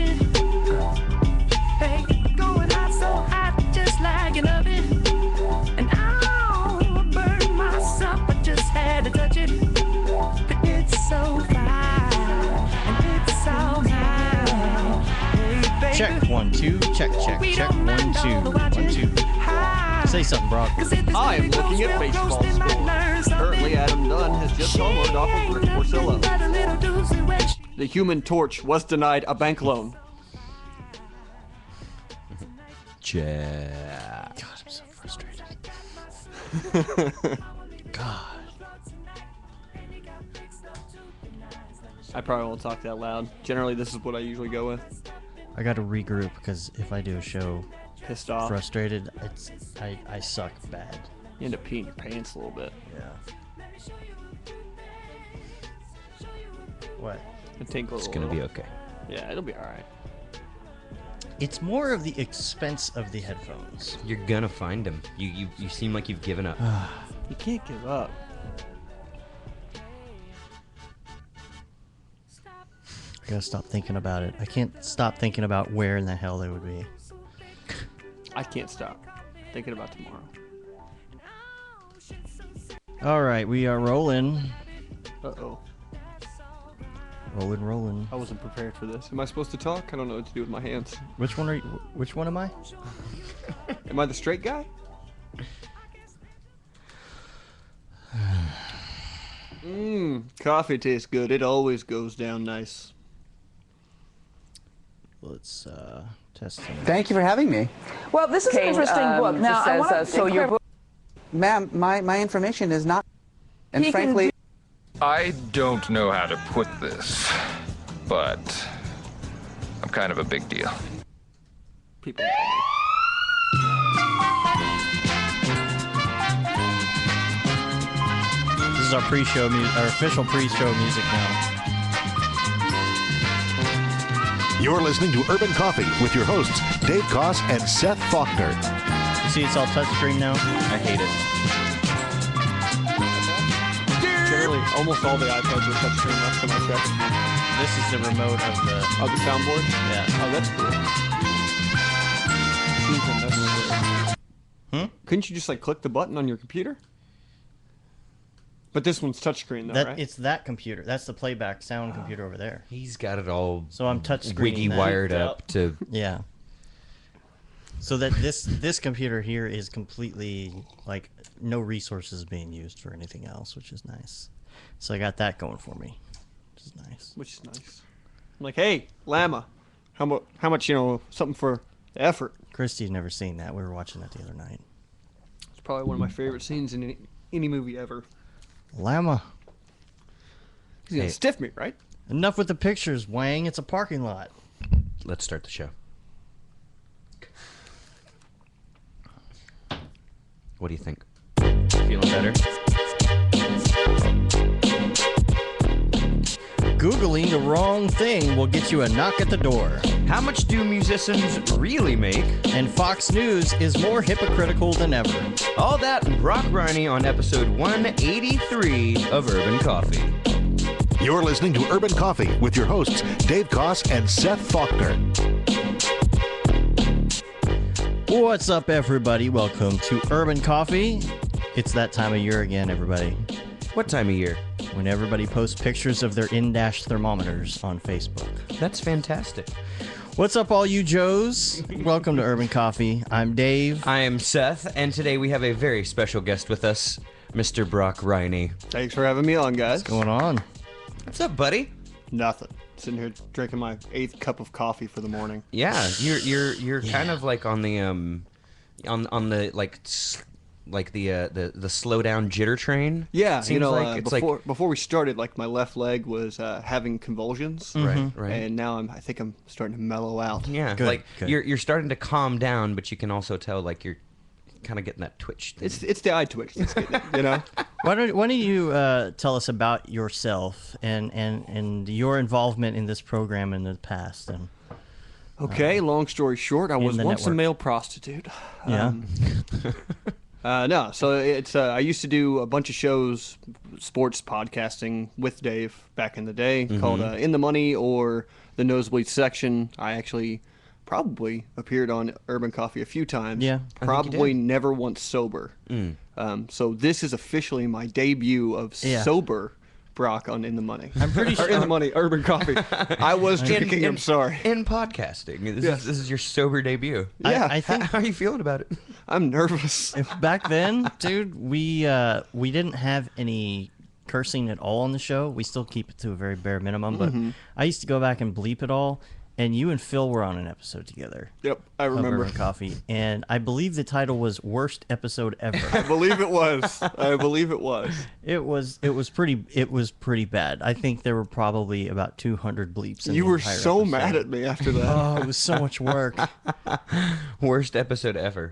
smoking. Hey, going hot so hot, just like an oven. And I'll burn myself, I just had to touch it. But it's so fine, and it's so mine. Hey, baby, Check 1 2. Check. Check 1 2. 1 2. Say something, Brock. I am looking at baseball score. Currently, Adam Dunn has just homered off of Rick Porcello. The Human Torch was denied a bank loan. God, I'm so frustrated. God. I probably won't talk that loud. Generally, this is what I usually go with. I got to regroup because if I do a show Pissed off. frustrated, I suck bad. You end up peeing your pants a little bit. Yeah. What? It tinkles It's a gonna little. be okay. Yeah, it'll be all right. It's more of the expense of the headphones. You're gonna find him. You seem like you've given up. You can't give up. I gotta stop thinking about it. I can't stop thinking about where in the hell they would be. I can't stop thinking about tomorrow. All right, we are rolling. Uh-oh. Rolling. I wasn't prepared for this. Am I supposed to talk? I don't know what to do with my hands. Which one are you? Which one am I? Am I the straight guy? Coffee tastes good. It always goes down nice. Let's test it. Thank you for having me. Well, this is an interesting book. Now, I want to so your book, ma'am, my information is not, and He can frankly, I don't know how to put this, but I'm kind of a big deal. People. This is our pre-show music, our official pre-show music now. You're listening to Urban Coffee with your hosts, Dave Koss and Seth Faulkner. You see, it's all touchscreen now. I hate it. Generally, almost all the iPads are touchscreen last time I checked. This is the remote of the. Oh, the soundboard? Yeah. Oh, that's cool. Seems unnecessary. Couldn't you just, like, click the button on your computer? But this one's touchscreen, though, right? It's that computer. That's the playback sound computer over there. He's got it all. So I'm touchscreening wiggy that. wired up to. Yeah. So that this computer here is completely like no resources being used for anything else, which is nice. So I got that going for me, which is nice. Which is nice. I'm like, hey, Llama, how much, something for the effort. Christy's never seen that. We were watching that the other night. It's probably one of my favorite scenes in any movie ever. Llama. He's gonna stiff me, right? Enough with the pictures, Wang. It's a parking lot. Let's start the show. What do you think? Feeling better? Googling the wrong thing will get you a knock at the door. How much do musicians really make? And Fox News is more hypocritical than ever. All that and Brock Riney on episode 183 of Urban Coffee. You're listening to Urban Coffee with your hosts, Dave Koss and Seth Faulkner. What's up, everybody? Welcome to Urban Coffee. It's that time of year again, everybody. What time of year? When everybody posts pictures of their in-dash thermometers on Facebook. That's fantastic. What's up, all you Joes? Welcome to Urban Coffee. I'm Dave. I am Seth, and today we have a very special guest with us, Mr. Brock Riney. Thanks for having me on, guys. What's going on? What's up, buddy? Nothing. Sitting here drinking my 8th cup of coffee for the morning. Yeah, you're kind of like on the on the like the slow down jitter train. Yeah, Seems like it's before we started, like my left leg was having convulsions. Right. And now I think I'm starting to mellow out. Yeah, Good. You're starting to calm down, but you can also tell like you're kind of getting that twitch. It's the eye twitch that's getting it, you know? Why don't you tell us about yourself and your involvement in this program in the past? And Okay, long story short, I was the once a network. male prostitute. Yeah. No, so it's I used to do a bunch of shows, sports podcasting with Dave back in the day, called In the Money or the Nosebleed section. I actually probably appeared on Urban Coffee a few times. Yeah, I think you Probably did. never once sober. So this is officially my debut of Yeah. sober Brock on In the Money. I'm pretty Or sure. In the Money, Urban Coffee. I was drinking, I'm sorry. In podcasting. Yes. This is your sober debut. Yeah. I think How are you feeling about it? I'm nervous. back then, dude, we didn't have any cursing at all on the show. We still keep it to a very bare minimum, but I used to go back and bleep it all. And you and Phil were on an episode together. Yep, I of remember. Urban Coffee, and I believe the title was "Worst Episode I Ever." believe it was. I believe it was. It was pretty bad. I think there were probably about 200 bleeps. In You the were entire so episode. mad at me after that. Oh, it was so much work. Worst episode ever.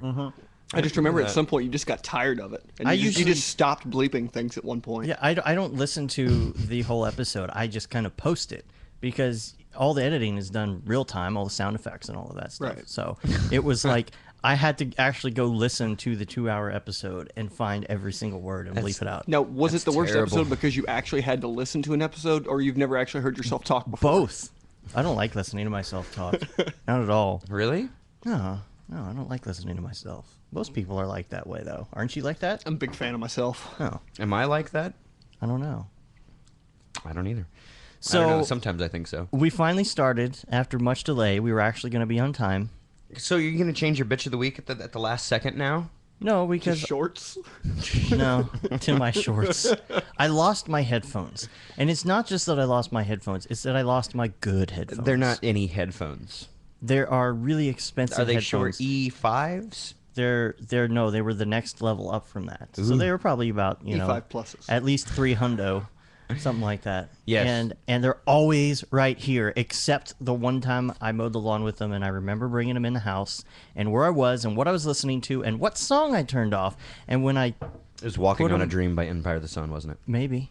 I just remember at some point you just got tired of it. And I you usually- just stopped bleeping things at one point. Yeah, I don't listen to the whole episode. I just kind of post it because all the editing is done real time, all the sound effects and all of that stuff. Right. So it was like I had to actually go listen to the 2-hour episode and find every single word and bleep it out. Now, was it the worst terrible. episode because you actually had to listen to an episode, or you've never actually heard yourself talk before? Both. I don't like listening to myself talk. Not at all. Really? No, I don't like listening to myself. Most people are like that way, though. Aren't you like that? I'm a big fan of myself. No, Am I like that? I don't know. I don't either. So I don't know. Sometimes I think so. we finally started after much delay. We were actually going to be on time. So you're gonna change your bitch of the week at the last second now? No, Just because shorts. no, to my shorts. I lost my headphones, and it's not just that I lost my headphones; it's that I lost my good headphones. They're not any headphones. There are really expensive. Are they headphones. short E5s? They're no, they were the next level up from that. So they were probably about E5 pluses. at least $300, something like that. Yes. And they're always right here, except the one time I mowed the lawn with them, and I remember bringing them in the house, and where I was, and what I was listening to, and what song I turned off, and when I It was Walking Put on a 'em- Dream by Empire of the Sun, wasn't it? maybe.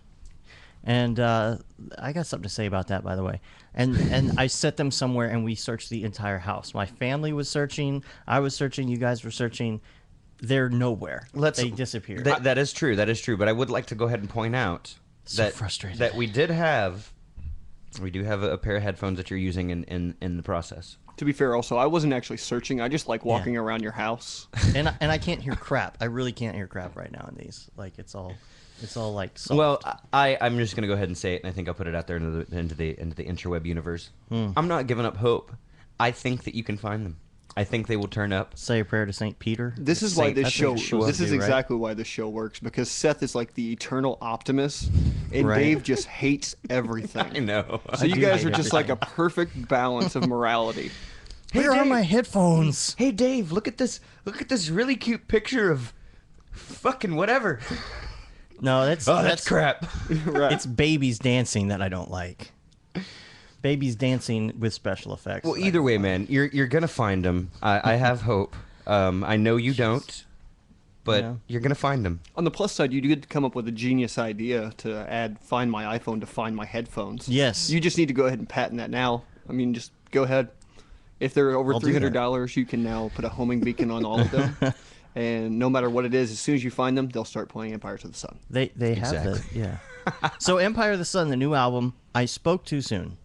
And I got something to say about that, by the way. And I set them somewhere, and we searched the entire house. My family was searching. I was searching. You guys were searching. They're nowhere. They disappeared. That is true. That is true. But I would like to go ahead and point out So that frustrated. that we do have a pair of headphones that you're using in the process. To be fair, also, I wasn't actually searching. I just like walking around your house. and I can't hear crap. I really can't hear crap right now in these. Like it's all like soft. Well, I'm just gonna go ahead and say it, and I think I'll put it out there into the interweb universe. I'm not giving up hope. I think that you can find them. I think they will turn up. Say a prayer to Saint Peter. This is why this That's show. what you're supposed This to is do, right? exactly why this show works, because Seth is like the eternal optimist, and Right. Dave just hates everything. I know. So you do guys hate are just like a perfect balance of morality. Where are Dave. my headphones? Hey Dave, look at this! Look at this really cute picture of fucking whatever. No, that's That's crap. Right. It's babies dancing that I don't like. Babies dancing with special effects. Well, either way, man, you're gonna find them. I have hope. I know you don't, but Yeah. you're gonna find them. On the plus side, you did come up with a genius idea to add Find My iPhone to Find My Headphones. Yes. You just need to go ahead and patent that now. I mean, just go ahead. If they're over I'll do that. $300, you can now put a homing beacon on all of them. And no matter what it is, as soon as you find them, they'll start playing Empire to the Sun. They have the Exactly. yeah. So Empire of the Sun, the new album. I spoke too soon.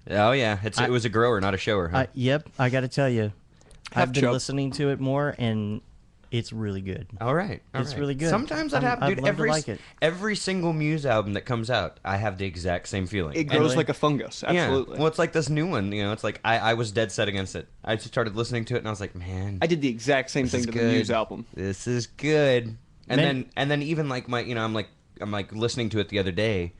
Oh yeah, it was a grower, not a shower, huh? Yep, I got to tell you, I've been chub. listening to it more, and it's really good. All right, all It's right. really good. Sometimes that happens, I've dude. learned to like it. Every single Muse album that comes out, I have the exact same feeling. It grows like a fungus. Absolutely. Yeah. Well, it's like this new one. You know, it's like I was dead set against it. I just started listening to it, and I was like, man, I did the exact same this thing is to good. the Muse album. This is good. And Man- then even like my, I'm like listening to it the other day,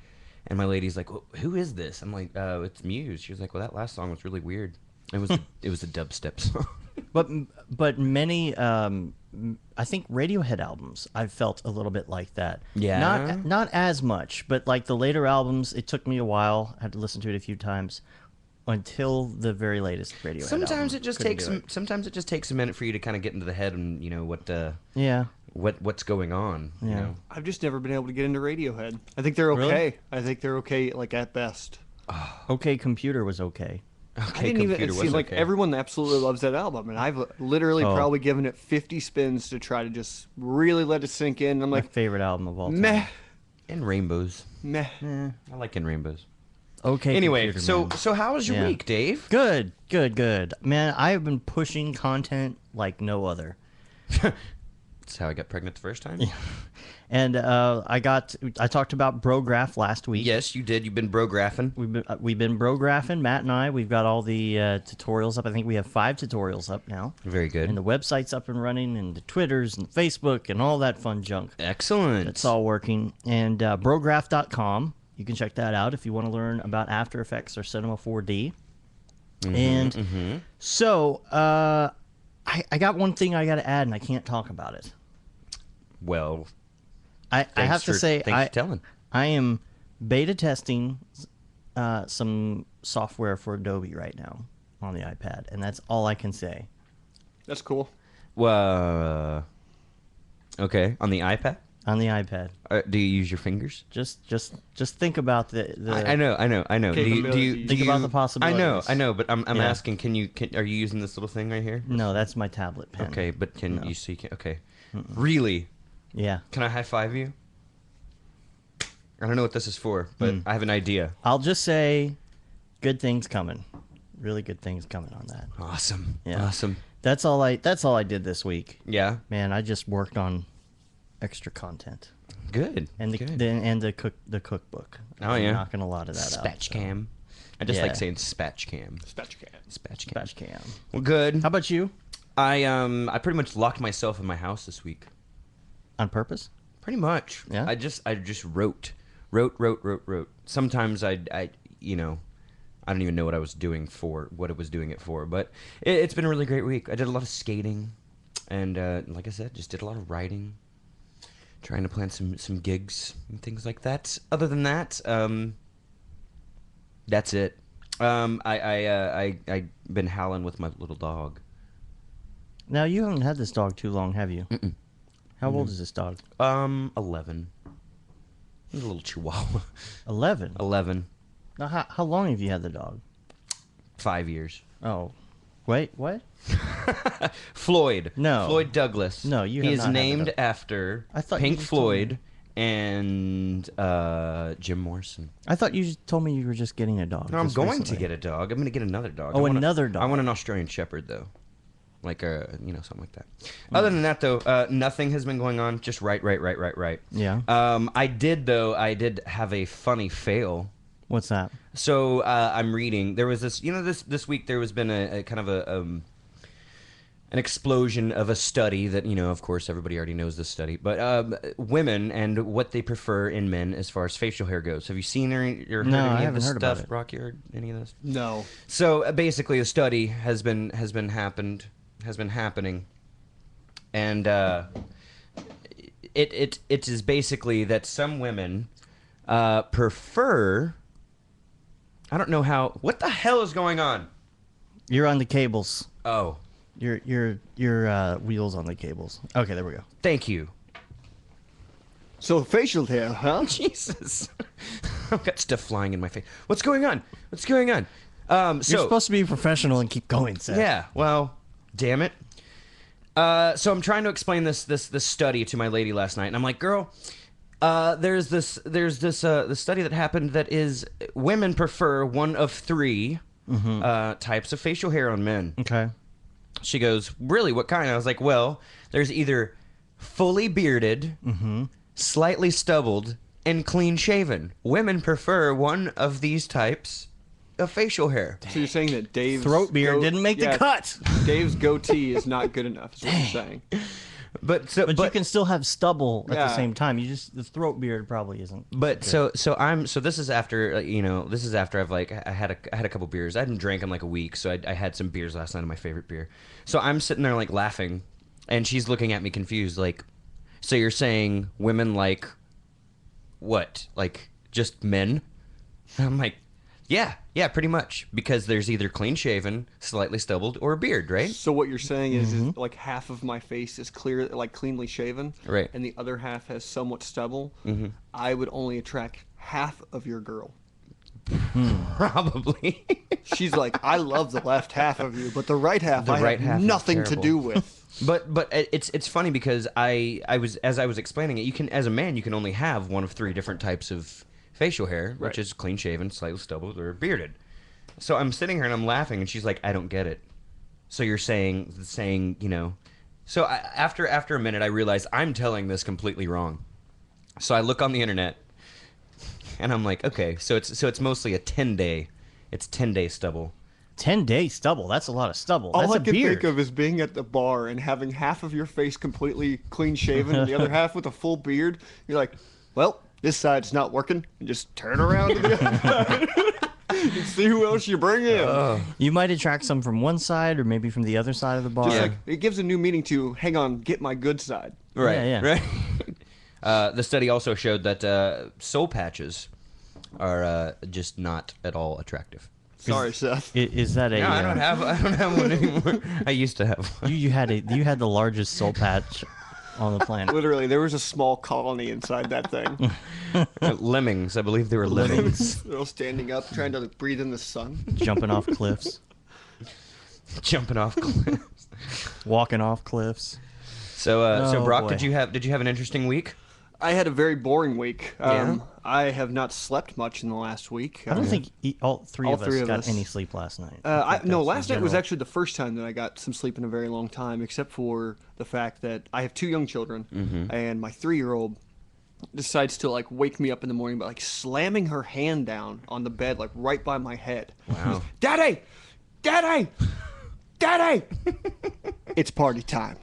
and my lady's like, well, who is this? I'm like, it's Muse. She was like, well, that last song was really weird. It was it was a dubstep song. But many, I think Radiohead albums, I've felt a little bit like that. Yeah? Not as much, but like the later albums, it took me a while. I had to listen to it a few times until the very latest Radiohead. Sometimes album. it just Couldn't takes do it. sometimes it just takes a minute for you to kind of get into the head and you know Yeah. what's going on. You Yeah. know? I've just never been able to get into Radiohead. I think they're Really? okay. I think they're okay, like at best. OK Computer was okay. Okay, I didn't even. It Computer was seems like okay. everyone absolutely loves that album, and I've literally Oh. probably given it 50 spins to try to just really let it sink in. I'm My like, favorite album of all time. meh, In Rainbows. meh. I like In Rainbows. Okay. Anyway, Computer Man. so how was your Yeah. week, Dave? Good. Man, I have been pushing content like no other. That's how I got pregnant the first time. And I talked about Brograph last week. Yes, you did. You've been brographing. We've been Brographing, Matt and I. We've got all the tutorials up. I think we have 5 tutorials up now. Very good. And the website's up and running, and the Twitters and Facebook and all that fun junk. Excellent. It's all working. And Brograph.com, you can check that out if you want to learn about After Effects or Cinema 4D. So I got one thing I got to add, and I can't talk about it. Well, I have to say, thanks for telling. I am beta testing some software for Adobe right now on the iPad, and that's all I can say. That's cool. Well, okay. On the iPad? On the iPad, Do you use your fingers? just think about the. I know. Do you Think about the possibilities. I know, but I'm asking. Are you using this little thing right here? No, that's my tablet pen. Okay, but can you see? Okay, really? Yeah, Can I high five you? I don't know what this is for, but I have an idea. I'll just say, good things coming. Really good things coming on that. Awesome. Yeah. Awesome. That's all I did this week. Yeah. Man, I just worked on extra content Good. and Good. the cookbook. Oh, yeah. I'm knocking a lot of that out. Spatchcam. I just Yeah. like saying spatchcam. Spatchcam. Spatchcam. Spatchcam. Well, good. How about you? I pretty much locked myself in my house this week. On purpose? Pretty much. Yeah? I just wrote. Sometimes I don't even know what I was doing for, what it was doing it for, but it's been a really great week. I did a lot of skating, and like I said, just did a lot of writing, trying to plan some gigs and things like that. Other than that, that's it. I've been howling with my little dog. Now, you haven't had this dog too long, have you? Mm-mm. How old is this dog? 11. He's a little chihuahua. 11? 11. Now, how long have you had the dog? 5 years. Oh. Wait, what? Floyd. No. Floyd Douglas. No, you have He is not had the named dog. after I thought you Pink just told Floyd me. and Jim Morrison. I thought you just told me you were just getting a dog. No, I'm just going recently. to get a dog. I'm going to get another dog. Oh, I want another dog. I want an Australian Shepherd, though. Like, something like that. Other than that, though, nothing has been going on. Just right. Yeah. I did have a funny fail. What's that? So I'm reading. There was this, this week there has been a kind of an explosion of a study that, of course, everybody already knows this study, but women and what they prefer in men as far as facial hair goes. Have you seen or heard No, I any of haven't this heard about stuff, it. Rocky, or any of this? No. So basically, a study has been happening, and it is basically that some women prefer. I don't know how. What the hell is going on? You're on the cables. Oh, Your wheels on the cables. Okay, there we go. thank you. So facial hair, huh? Jesus, I've got stuff flying in my face. What's going on? You're supposed to be professional and keep going, Seth. Yeah, well, damn it. So I'm trying to explain this study to my lady last night, and I'm like, girl, there's this study that happened that is women prefer one of 3 types of facial hair on men. Okay. She goes, really? What kind? I was like, well, there's either fully bearded, slightly stubbled, and clean shaven. Women prefer one of these types of facial hair. So you're saying that Dave's Throat beard didn't make the cut. Dave's goatee is not good enough, is what you're saying. But you can still have stubble at Yeah. the same time. The throat beard probably isn't. But so this is after I've I had a couple beers. I hadn't drank in like a week, so I had some beers last night of my favorite beer. So I'm sitting there like laughing, and she's looking at me confused, like, so you're saying women like what? Like just men? And I'm like, yeah, pretty much, because there's either clean shaven, slightly stubbled, or a beard, right? So what you're saying is like half of my face is clear, like cleanly shaven, Right. and the other half has somewhat stubble. Mm-hmm. I would only attract half of your girl. Probably. She's like, I love the left half of you, but the right half I right have half is nothing to terrible. do with. But it's funny because I was explaining it. You can, as a man, you can only have one of 3 different types of facial hair, which is clean shaven, slightly stubbled, or bearded. So I'm sitting here and I'm laughing, and she's like, "I don't get it." So you're saying, you know. So after a minute, I realize I'm telling this completely wrong. So I look on the internet, and I'm like, okay, so it's mostly a 10-day. It's 10-day stubble. 10-day stubble. That's a lot of stubble. All That's I a can beard. think of is being at the bar and having half of your face completely clean shaven and the other half with a full beard. You're like, well, this side's not working. And just turn around to the other side and see who else you bring in. You might attract some from one side or maybe from the other side of the bar. Just like, it gives a new meaning to, hang on, get my good side. Right. Yeah. Right. The study also showed that soul patches are just not at all attractive. Sorry, Seth. Is that a? No, I don't have one anymore. I used to have one. You had the largest soul patch on the planet. Literally, there was a small colony inside that thing. Lemmings, I believe they were lemmings. They're all standing up, trying to breathe in the sun. Jumping off cliffs, Jumping off cliffs. walking off cliffs. So Brock, boy. did you have an interesting week? I had a very boring week. Yeah? I have not slept much in the last week. I don't think all three of us got us. any sleep last night. No, That's last in night was general. actually the first time that I got some sleep in a very long time, except for the fact that I have 2 young children, and my 3-year-old decides to like wake me up in the morning by like slamming her hand down on the bed, like right by my head. Wow. Daddy! Daddy! Daddy! It's party time.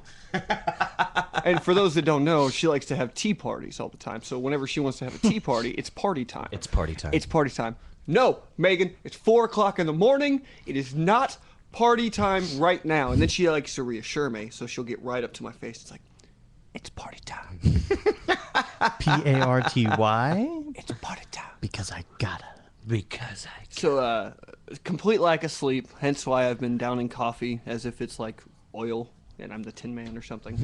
And for those that don't know, she likes to have tea parties all the time. So whenever she wants to have a tea party, it's party time. It's party time. It's party time. No, Megan, it's 4 o'clock in the morning. It is not party time right now. And then she likes to reassure me, so she'll get right up to my face. It's like, it's party time. Party. It's party time. Because I gotta. because I. So, complete lack of sleep, hence why I've been downing coffee as if it's like oil and I'm the Tin Man or something.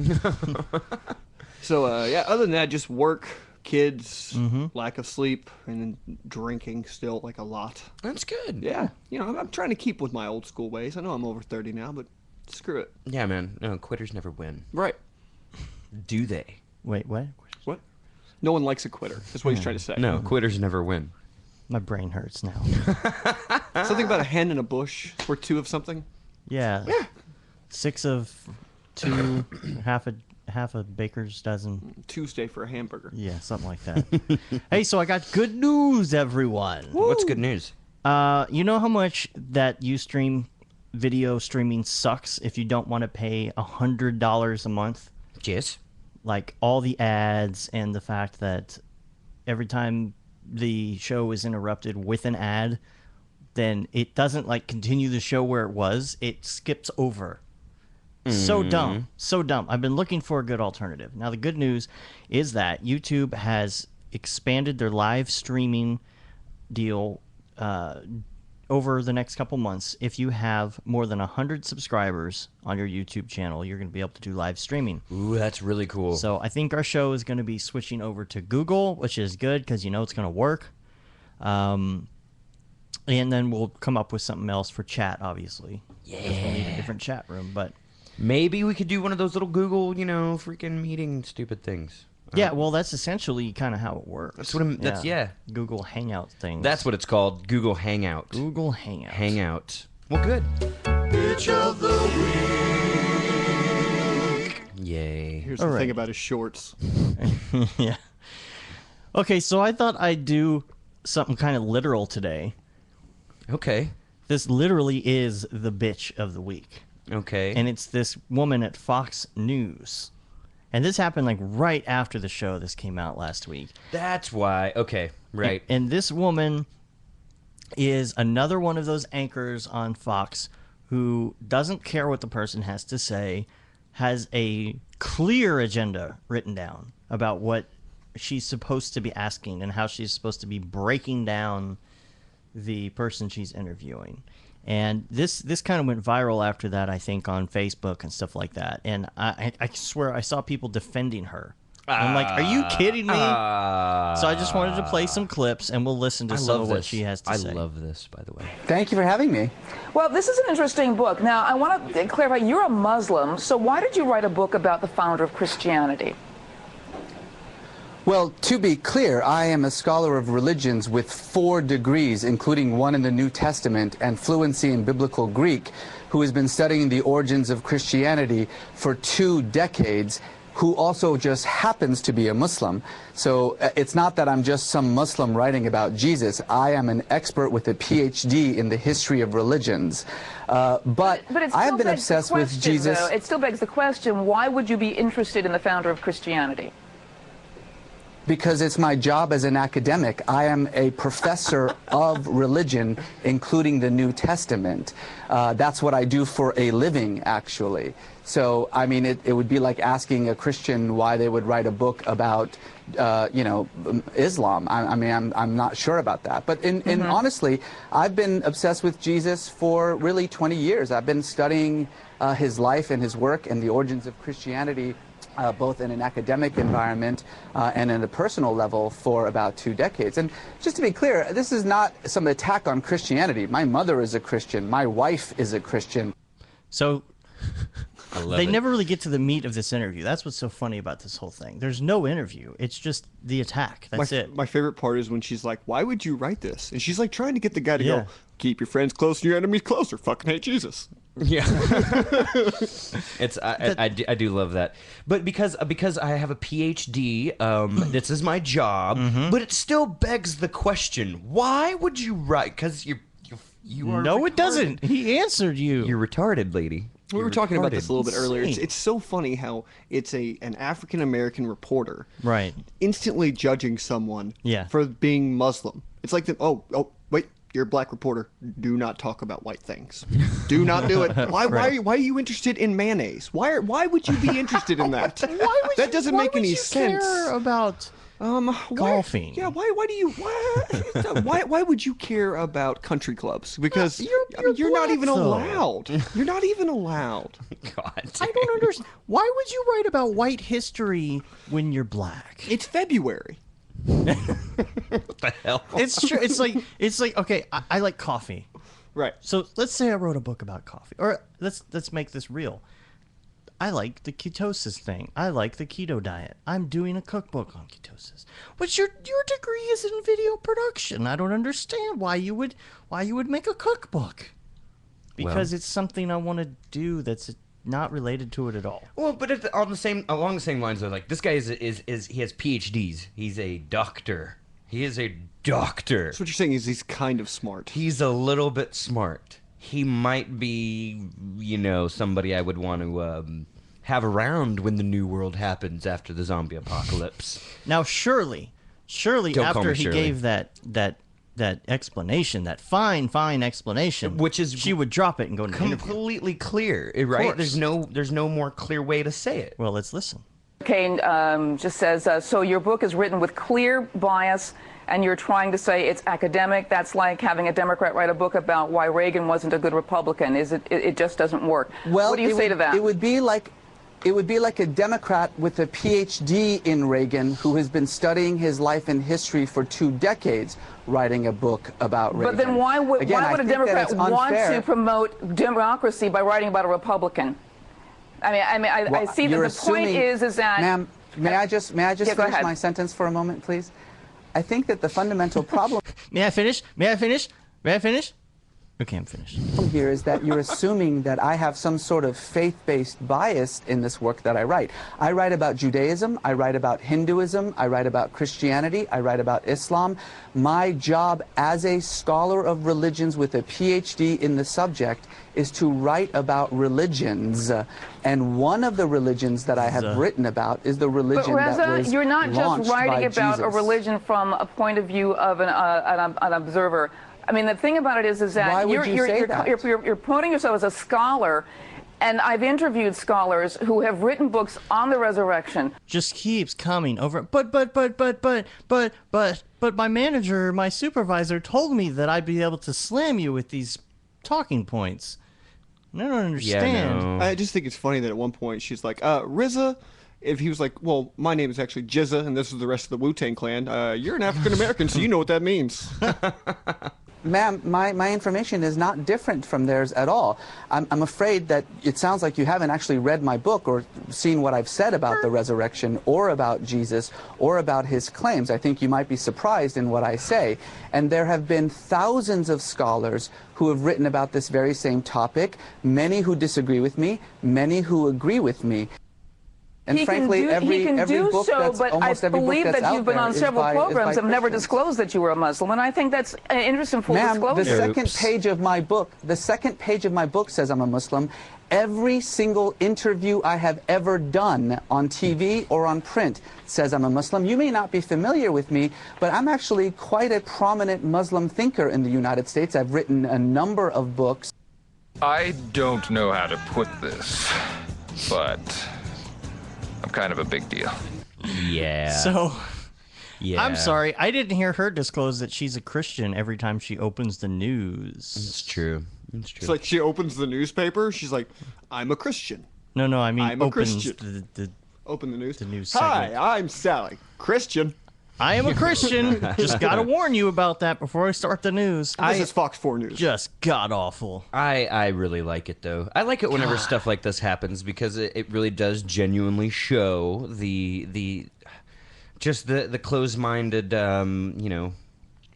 So, yeah, other than that, just work, kids, lack of sleep, and then drinking still like a lot. That's good. Yeah, you know, I'm trying to keep with my old school ways. I know I'm over 30 now, but screw it. Yeah, man. No, quitters never win. Right. Do they? Wait, what? What? No one likes a quitter. That's what he's trying to say. No, quitters never win. My brain hurts now. Something about a hen in a bush or 2 of something. Yeah. 6 of 2, half a baker's dozen. Tuesday for a hamburger. Yeah, something like that. Hey, so I got good news, everyone. What's good news? You know how much that Ustream video streaming sucks if you don't want to pay $100 a month? Yes. Like all the ads and the fact that every time the show is interrupted with an ad, then it doesn't like continue the show where it was. It skips over. So dumb. So dumb. I've been looking for a good alternative. Now, the good news is that YouTube has expanded their live streaming deal over the next couple months. If you have more than 100 subscribers on your YouTube channel, you're going to be able to do live streaming. Ooh, that's really cool. So I think our show is going to be switching over to Google, which is good because you know it's going to work. And then we'll come up with something else for chat, obviously. Yeah. Because we'll need a different chat room, but... Maybe we could do one of those little Google, freaking meeting stupid things. Yeah, well, that's essentially kind of how it works. That's what that's yeah. Google Hangout thing. That's what it's called. Google Hangout. Google Hangout. Hangout. Well, good. Bitch of the week. Yay. Here's All the right. thing about his shorts. Yeah. Okay, so I thought I'd do something kind of literal today. Okay. This literally is the bitch of the week. Okay. And it's this woman at Fox News. And this happened like right after the show. This came out last week. That's why. Okay. Right. And this woman is another one of those anchors on Fox who doesn't care what the person has to say, has a clear agenda written down about what she's supposed to be asking and how she's supposed to be breaking down the person she's interviewing. And this kind of went viral after that, I think, on Facebook and stuff like that. And I swear I saw people defending her. I'm like, are you kidding me? So I just wanted to play some clips, and we'll listen to some of what she has to say. I love this, by the way. Thank you for having me. Well, this is an interesting book. Now, I want to clarify, you're a Muslim, so why did you write a book about the founder of Christianity? Well, to be clear, I am a scholar of religions with 4 degrees, including one in the New Testament and fluency in Biblical Greek, who has been studying the origins of Christianity for 2 decades, who also just happens to be a Muslim. So it's not that I'm just some Muslim writing about Jesus. I am an expert with a PhD in the history of religions. But it I have still been begs the obsessed with question, Jesus. though. It still begs the question, why would you be interested in the founder of Christianity? Because it's my job as an academic. I am a professor of religion, including the New Testament. That's what I do for a living, actually. So, I mean, it would be like asking a Christian why they would write a book about, you know, Islam. I mean, I'm not sure about that. But honestly, I've been obsessed with Jesus for really 20 years. I've been studying his life and his work and the origins of Christianity both in an academic environment and in a personal level for about 2 decades. And just to be clear, this is not some attack on Christianity. My mother is a Christian. My wife is a Christian. So I love they it. never really get to the meat of this interview. That's what's so funny about this whole thing. There's no interview. It's just the attack. That's it. My favorite part is when she's like, "Why would you write this?" And she's like trying to get the guy to Yeah. go, "Keep your friends close and your enemies closer. Fucking hate Jesus." Yeah, it's I do love that, but because I have a PhD, this is my job, but it still begs the question: why would you write? Because you are No, retarded. it doesn't. He answered you. You're retarded, lady. We were talking about this a little bit earlier. Insane. It's so funny how it's an African American reporter Right. instantly judging someone Yeah. for being Muslim. It's like, oh, wait, you're a black reporter. Do not talk about white things. Do not do it. Why are you interested in mayonnaise? Why would you be interested in that? That doesn't make any sense. Care about golfing. Yeah, why would you care about country clubs? Because you're not black, even though. allowed. You're not even allowed. God, I don't understand. Why would you write about white history when you're black? It's February. what the hell? It's true. It's like okay. I like coffee. Right. So let's say I wrote a book about coffee, or let's make this real. I like the ketosis thing. I like the keto diet. I'm doing a cookbook on ketosis. But your degree is in video production. I don't understand why you would make a cookbook. Because it's something I want to do that's not related to it at all. Well, but along the same lines, though, like this guy is he has PhDs. He's a doctor. He is a doctor. So what you're saying is he's kind of smart. He's a little bit smart. He might be, somebody I would want to have around when the new world happens after the zombie apocalypse. Now, surely, Don't call after me he Shirley. gave that explanation, that fine explanation, Which is she would drop it and go into interview. Completely clear, right? course. There's no more clear way to say it. Well, let's listen. Kane just says, so your book is written with clear bias, and you're trying to say it's academic. That's like having a Democrat write a book about why Reagan wasn't a good Republican. It just doesn't work. Well, what do you say to that? It would be like a Democrat with a PhD in Reagan who has been studying his life and history for 2 decades, writing a book about Reagan. But then why would Again, I a think that Democrat it's want unfair. to promote democracy by writing about a Republican? I see that You're the point assuming- is that. Ma'am, may I just Yeah, go finish ahead. my sentence for a moment, please? I think that the fundamental problem May I finish? Okay, I'm finished. here is that you're assuming that I have some sort of faith-based bias in this work that I write. I write about Judaism, I write about Hinduism, I write about Christianity, I write about Islam. My job as a scholar of religions with a PhD in the subject is to write about religions. And one of the religions that I have written about is the But religion that Reza, was you're not just launched writing by about a Jesus. religion from a point of view of an observer. I mean, the thing about it is that Why would you say that? You're promoting yourself as a scholar, and I've interviewed scholars who have written books on the resurrection. Just keeps coming over. But my manager, my supervisor told me that I'd be able to slam you with these talking points. And I don't understand. no. I just think it's funny that at one point she's like, RZA, if he was like, well, my name is actually Jizza, and this is the rest of the Wu-Tang Clan, you're an African American, so you know what that means. Ma'am, my information is not different from theirs at all. I'm afraid that it sounds like you haven't actually read my book or seen what I've said about the resurrection or about Jesus or about his claims. I think you might be surprised in what I say. And there have been thousands of scholars who have written about this very same topic, many who disagree with me, many who agree with me. And He frankly, can do book so, that's but I almost every book believe that's that out you've been there on is several by programs and never Christians. disclosed that you were a Muslim, and I think that's an interesting full Ma'am, disclosure. the second page of my book, says I'm a Muslim. Every single interview I have ever done on TV or on print says I'm a Muslim. You may not be familiar with me, but I'm actually quite a prominent Muslim thinker in the United States. I've written a number of books. I don't know how to put this, but I'm kind of a big deal. Yeah. So, yeah. I'm sorry, I didn't hear her disclose that she's a Christian every time she opens the news. It's true. It's true. It's like she opens the newspaper. She's like, I'm a Christian. No, I mean I'm a opens Christian. the Open the news. The news Hi, segment. I'm Sally. Christian. I am a Christian. Just gotta warn you about that before I start the news. This is Fox 4 News. Just god awful. I really like it though. I like it whenever stuff like this happens because it really does genuinely show the closed-minded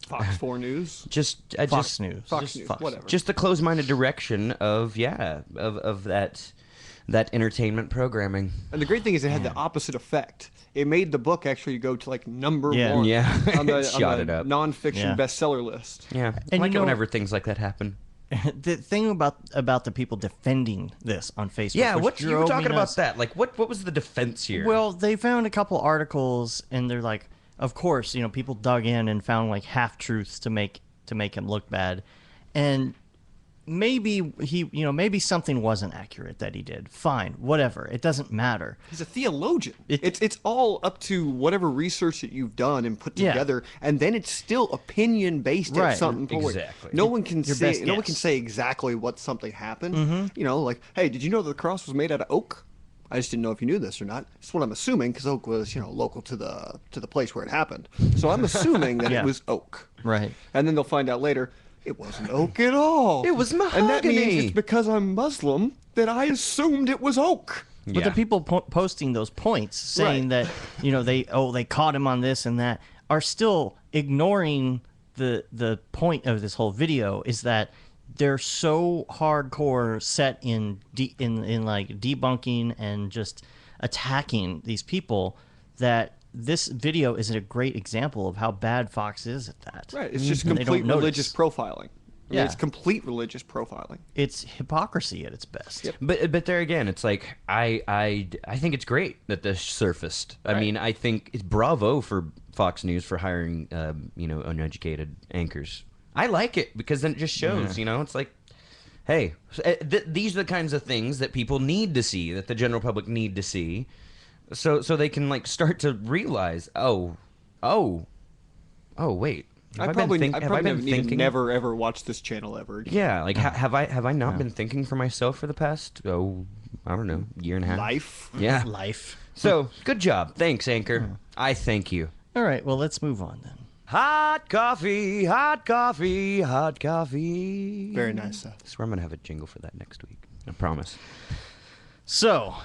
Fox 4 News. Fox News. Fox Just News. Fox. Whatever. just the closed-minded direction of that entertainment programming. And the great thing is it had the opposite effect. It made the book actually go to like number Yeah. one Yeah. on the, Shot on it the up. nonfiction Yeah. bestseller list. Yeah, And I like you it know- whenever things like that happen. The thing about the people defending this on Facebook. Yeah, which what you were drove me talking nuts. about that? Like, what was the defense here? Well, they found a couple articles, and they're like, of course, people dug in and found like half truths to make him look bad, and maybe maybe something wasn't accurate that he did. Fine, whatever. It doesn't matter. He's a theologian. It- It's all up to whatever research that you've done and put Yeah. together, and then it's still opinion based Right. at something point. Exactly. No one can Your say best no one guess. can say exactly what something happened. Like, hey, did you know that the cross was made out of oak? I just didn't know if you knew this or not. That's what I'm assuming because oak was local to the place where it happened. So I'm assuming that Yeah. it was oak. Right. And then they'll find out later it wasn't oak at all. It was And that means mahogany. it's because I'm Muslim that I assumed it was oak. But Yeah. the people posting those points saying Right. that they caught him on this and that are still ignoring the point of this whole video is that they're so hardcore set in like debunking and just attacking these people that this video is a great example of how bad Fox is at that. Right. It's just And they don't complete religious notice. profiling. I mean, Yeah. it's complete religious profiling. It's hypocrisy at its best. But there again, it's like I think it's great that this surfaced. I mean, I think it's bravo for Fox News for hiring uneducated anchors. I like it because then it just shows, it's like, hey, these are the kinds of things that people need to see, that the general public need to see, so they can like start to realize, oh, wait. I probably need to never ever watch this channel ever again. Yeah, like have I not been thinking for myself for the past I don't know, year and a half? Life. Yeah. Life. So good job, thanks, Anchor. I thank you. All right, well, let's move on then. Hot coffee, hot coffee, hot coffee. Very nice, Seth. I swear I'm gonna have a jingle for that next week. I promise. So,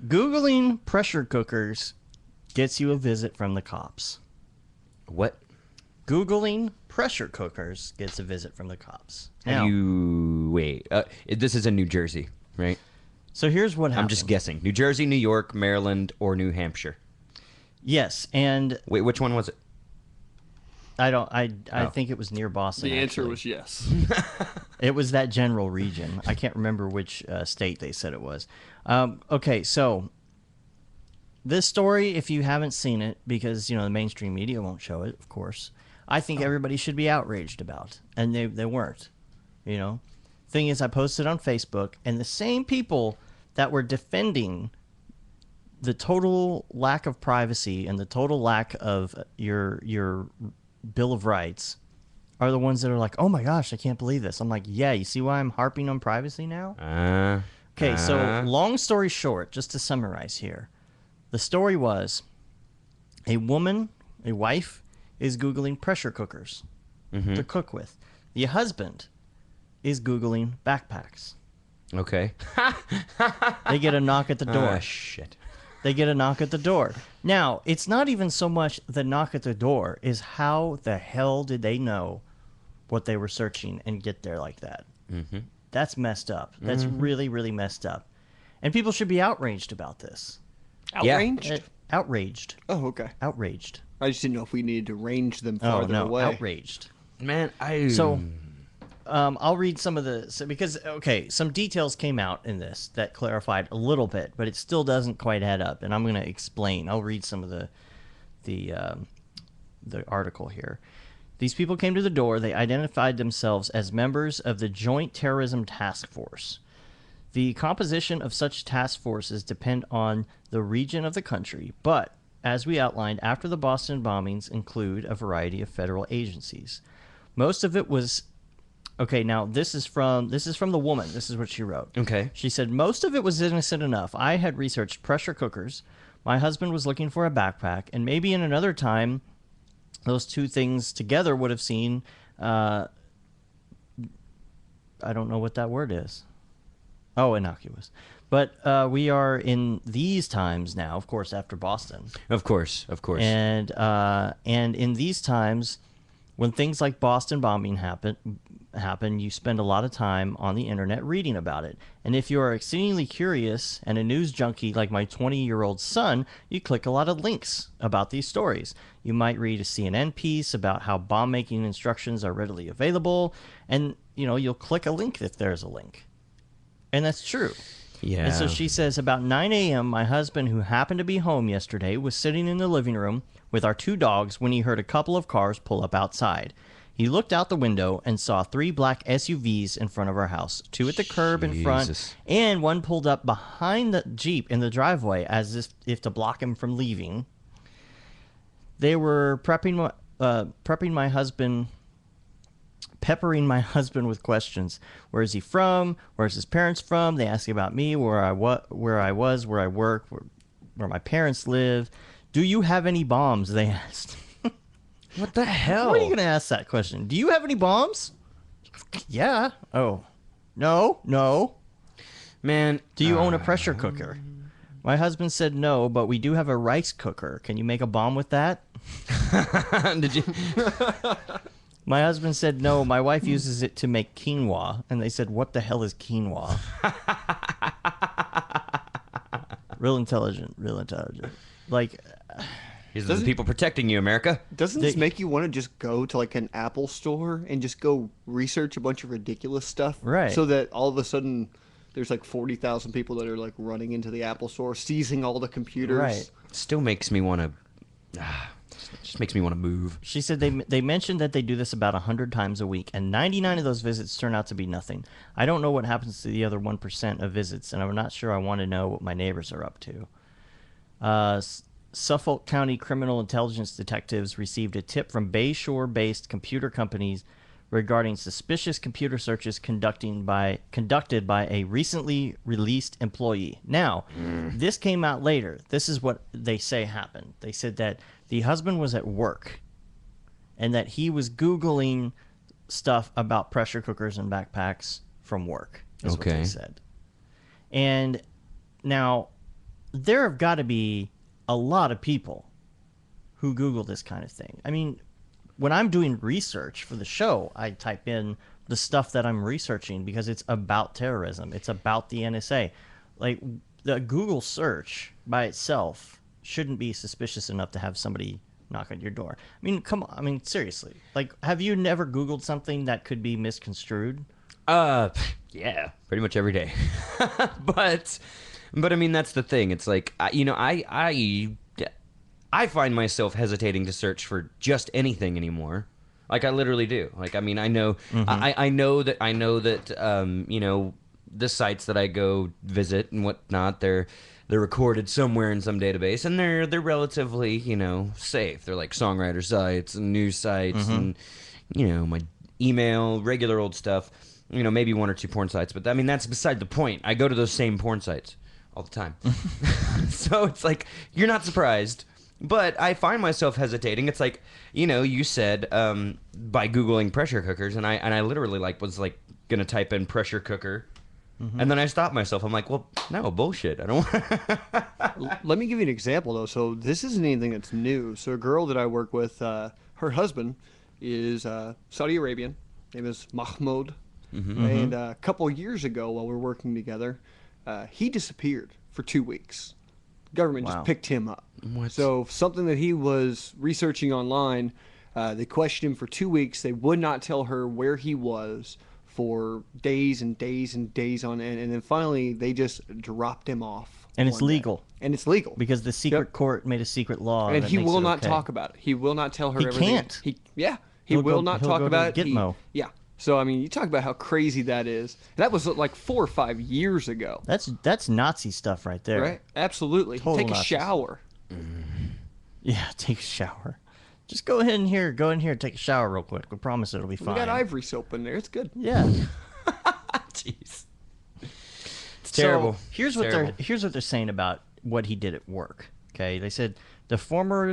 Googling pressure cookers gets you a visit from the cops. What? Googling pressure cookers gets a visit from the cops. Have Now, you wait? This is in New Jersey, right? so here's what happened. I'm just guessing. New Jersey, New York, Maryland, or New Hampshire. Yes, and Wait, which one was it? I Oh. think it was near Boston. The answer actually. was yes. It was that general region. I can't remember which state they said it was. Okay, so this story, if you haven't seen it, because the mainstream media won't show it, of course, I think everybody should be outraged about, and they weren't. Thing is, I posted on Facebook, and the same people that were defending the total lack of privacy and the total lack of your Bill of Rights are the ones that are like, oh my gosh, I can't believe this. I'm like, yeah, you see why I'm harping on privacy now? Okay, so long story short, just to summarize here, the story was a wife, is Googling pressure cookers. to cook with. The husband is Googling backpacks. Okay. They get a knock at the door. Shit. They get a knock at the door. Now, it's not even so much the knock at the door, is how the hell did they know what they were searching and get there like that? Mm-hmm. That's messed up. That's really, really messed up. And people should be outraged about this. Outraged? Outraged. Oh, okay. Outraged. I just didn't know if we needed to range them Oh, farther no. away. Outraged. Man, I'll read some of because some details came out in this that clarified a little bit, but it still doesn't quite add up, and I'm going to explain. I'll read some of the article here. These people came to the door. They identified themselves as members of the Joint Terrorism Task Force. The composition of such task forces depend on the region of the country, but as we outlined, after the Boston bombings include a variety of federal agencies. Most of it was okay. Now this is from the woman. This is what she wrote. Okay. She said most of it was innocent enough. I had researched pressure cookers. My husband was looking for a backpack, and maybe in another time, those two things together would have seen. I don't know what that word is. Oh, innocuous. But we are in these times now, of course, after Boston. Of course. And in these times, when things like Boston bombing happen, you spend a lot of time on the internet reading about it. And if you are exceedingly curious and a news junkie like my 20-year-old son, you click a lot of links about these stories. You might read a CNN piece about how bomb-making instructions are readily available, and you'll click a link if there's a link. And that's true. Yeah. And so she says, about 9 a.m., my husband, who happened to be home yesterday, was sitting in the living room with our two dogs when he heard a couple of cars pull up outside. He looked out the window and saw 3 black SUVs in front of our house, 2 at the curb in front, and one pulled up behind the Jeep in the driveway as if to block him from leaving. They were peppering my husband with questions. Where is he from? Where's his parents from? They asked about me, where I was, where I work, where my parents live. Do you have any bombs? They asked. What the hell? Why are you going to ask that question? Do you have any bombs? Yeah. Oh. No. Man. Do you own a pressure cooker? My husband said no, but we do have a rice cooker. Can you make a bomb with that? Did you? My husband said no. My wife uses it to make quinoa. And they said, what the hell is quinoa? Real intelligent. Like... These are the people protecting you, America. Doesn't this make you want to just go to like an Apple store and just go research a bunch of ridiculous stuff? Right. So that all of a sudden there's like 40,000 people that are like running into the Apple store, seizing all the computers. Right. Still makes me want to... just makes me want to move. She said they mentioned that they do this about 100 times a week, and 99 of those visits turn out to be nothing. I don't know what happens to the other 1% of visits, and I'm not sure I want to know what my neighbors are up to. Suffolk County criminal intelligence detectives received a tip from Bayshore-based computer companies regarding suspicious computer searches conducted by a recently released employee. Now, this came out later. This is what they say happened. They said that the husband was at work and that he was Googling stuff about pressure cookers and backpacks from work, is what they said. And now, there have got to be a lot of people who Google this kind of thing. I mean, when I'm doing research for the show, I type in the stuff that I'm researching because it's about terrorism. It's about the NSA. Like, the Google search by itself shouldn't be suspicious enough to have somebody knock on your door. I mean, come on. I mean, seriously. Like, have you never Googled something that could be misconstrued? Yeah, pretty much every day. But I mean, that's the thing. It's like, I find myself hesitating to search for just anything anymore. Like, I literally do. Like, I mean, I know, I know that, the sites that I go visit and whatnot, they're recorded somewhere in some database, and they're relatively, safe. They're like songwriter sites and news sites and, my email, regular old stuff. Maybe 1 or 2 porn sites, but I mean, that's beside the point. I go to those same porn sites all the time. So it's like, you're not surprised But I find myself hesitating. It's like, you said by Googling pressure cookers, and I literally was gonna type in pressure cooker, and then I stopped myself. I'm like, well, no, bullshit. I don't. Let me give you an example, though. So this isn't anything that's new. So a girl that I work with, her husband is Saudi Arabian. Name is Mahmoud. And a couple years ago, while we were working together, he disappeared for 2 weeks. Government Wow. just picked him up. What? So something that he was researching online, they questioned him for 2 weeks. They would not tell her where he was for days and days and days on end, and then finally they just dropped him off. And it's one day. legal. And it's legal Because the secret Yep. court made a secret law. and that he makes will it not okay. talk about it. He will not tell her He everything. can't. He He'll will go- not he'll talk go to about it. Gitmo. Yeah. So I mean, you talk about how crazy that is. That was like 4 or 5 years ago. That's Nazi stuff right there. Right? Absolutely. Total Take a Nazis. shower. Yeah, take a shower. Just go in here, take a shower real quick. We promise it'll be We fine. got ivory soap in there. It's good. Yeah. Jeez. It's terrible. So here's It's what terrible. they're saying about what he did at work. Okay, they said the former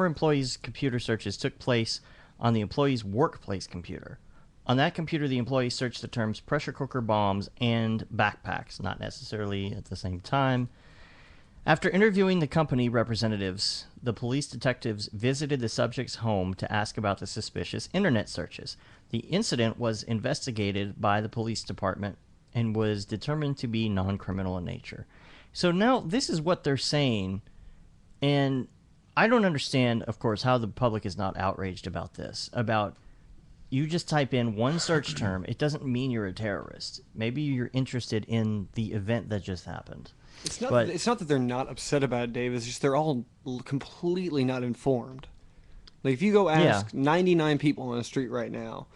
employee's computer searches took place on the employee's workplace computer. On that computer, the employee searched the terms pressure cooker, bombs, and backpacks, not necessarily at the same time. After interviewing the company representatives, the police detectives visited the subject's home to ask about the suspicious internet searches. The incident was investigated by the police department and was determined to be non-criminal in nature. So now this is what they're saying, and I don't understand, of course, how the public is not outraged about this. About you just type in one search term, it doesn't mean you're a terrorist. Maybe you're interested in the event that just happened. It's not. But- It's not that they're not upset about it, Dave. It's just they're all completely not informed. Like if you go ask 99 people on the street right now,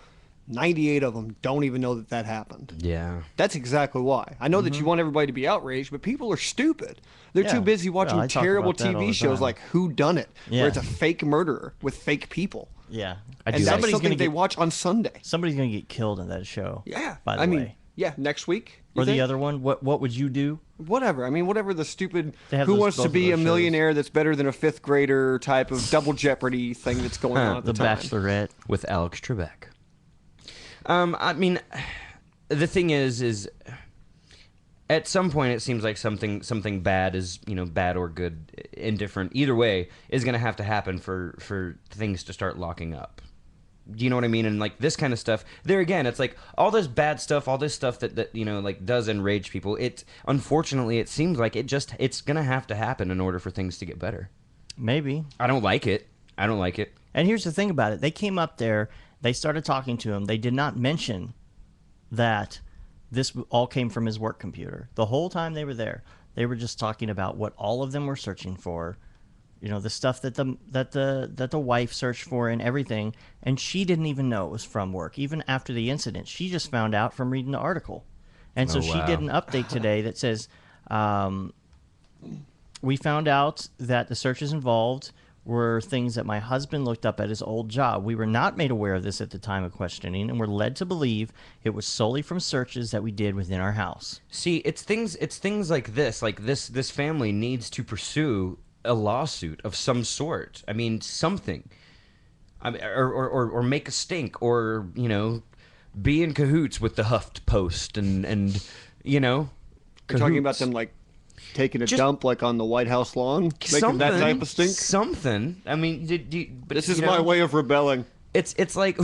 98 of them don't even know that happened. Yeah. That's exactly why. I know that you want everybody to be outraged, but people are stupid. They're Yeah. too busy watching Well, I talk terrible about that all TV the shows time. like Who Done It, Yeah. where it's a fake murderer with fake people. Yeah, I do And that. that's something they get watch on Sunday. somebody's gonna get killed in that show. Yeah. By the I way. mean, yeah, next week. you Or the think? other one, what would you do? Whatever. I mean, whatever the stupid They have Who those- Wants both to of Be those a Millionaire that's better than a fifth grader type of double jeopardy thing that's going on at The the time. Bachelorette. With Alex Trebek. I mean, the thing is at some point it seems like something bad is, bad or good, indifferent, either way, is going to have to happen for things to start locking up. Do you know what I mean? And like this kind of stuff, there again, it's like all this bad stuff, all this stuff that like does enrage people. It unfortunately, it seems like it's gonna have to happen in order for things to get better. Maybe. I don't like it. And here's the thing about it. They came up there, they started talking to him. They did not mention that this all came from his work computer. The whole time they were there, they were just talking about what all of them were searching for. The stuff that the wife searched for and everything, and she didn't even know it was from work. Even after the incident, she just found out from reading the article. And so Oh, she wow. did an update today that says, we found out that the searches involved were things that my husband looked up at his old job. We were not made aware of this at the time of questioning, and were led to believe it was solely from searches that we did within our house. See, it's things like this. Like this family needs to pursue a lawsuit of some sort. I mean, something. I mean, or make a stink, or be in cahoots with the HuffPost, and You're talking about cahoots. them like taking a Just- dump like on the White House lawn, making that type of stink. Something. I mean, but This is you my know, way of rebelling. It's like,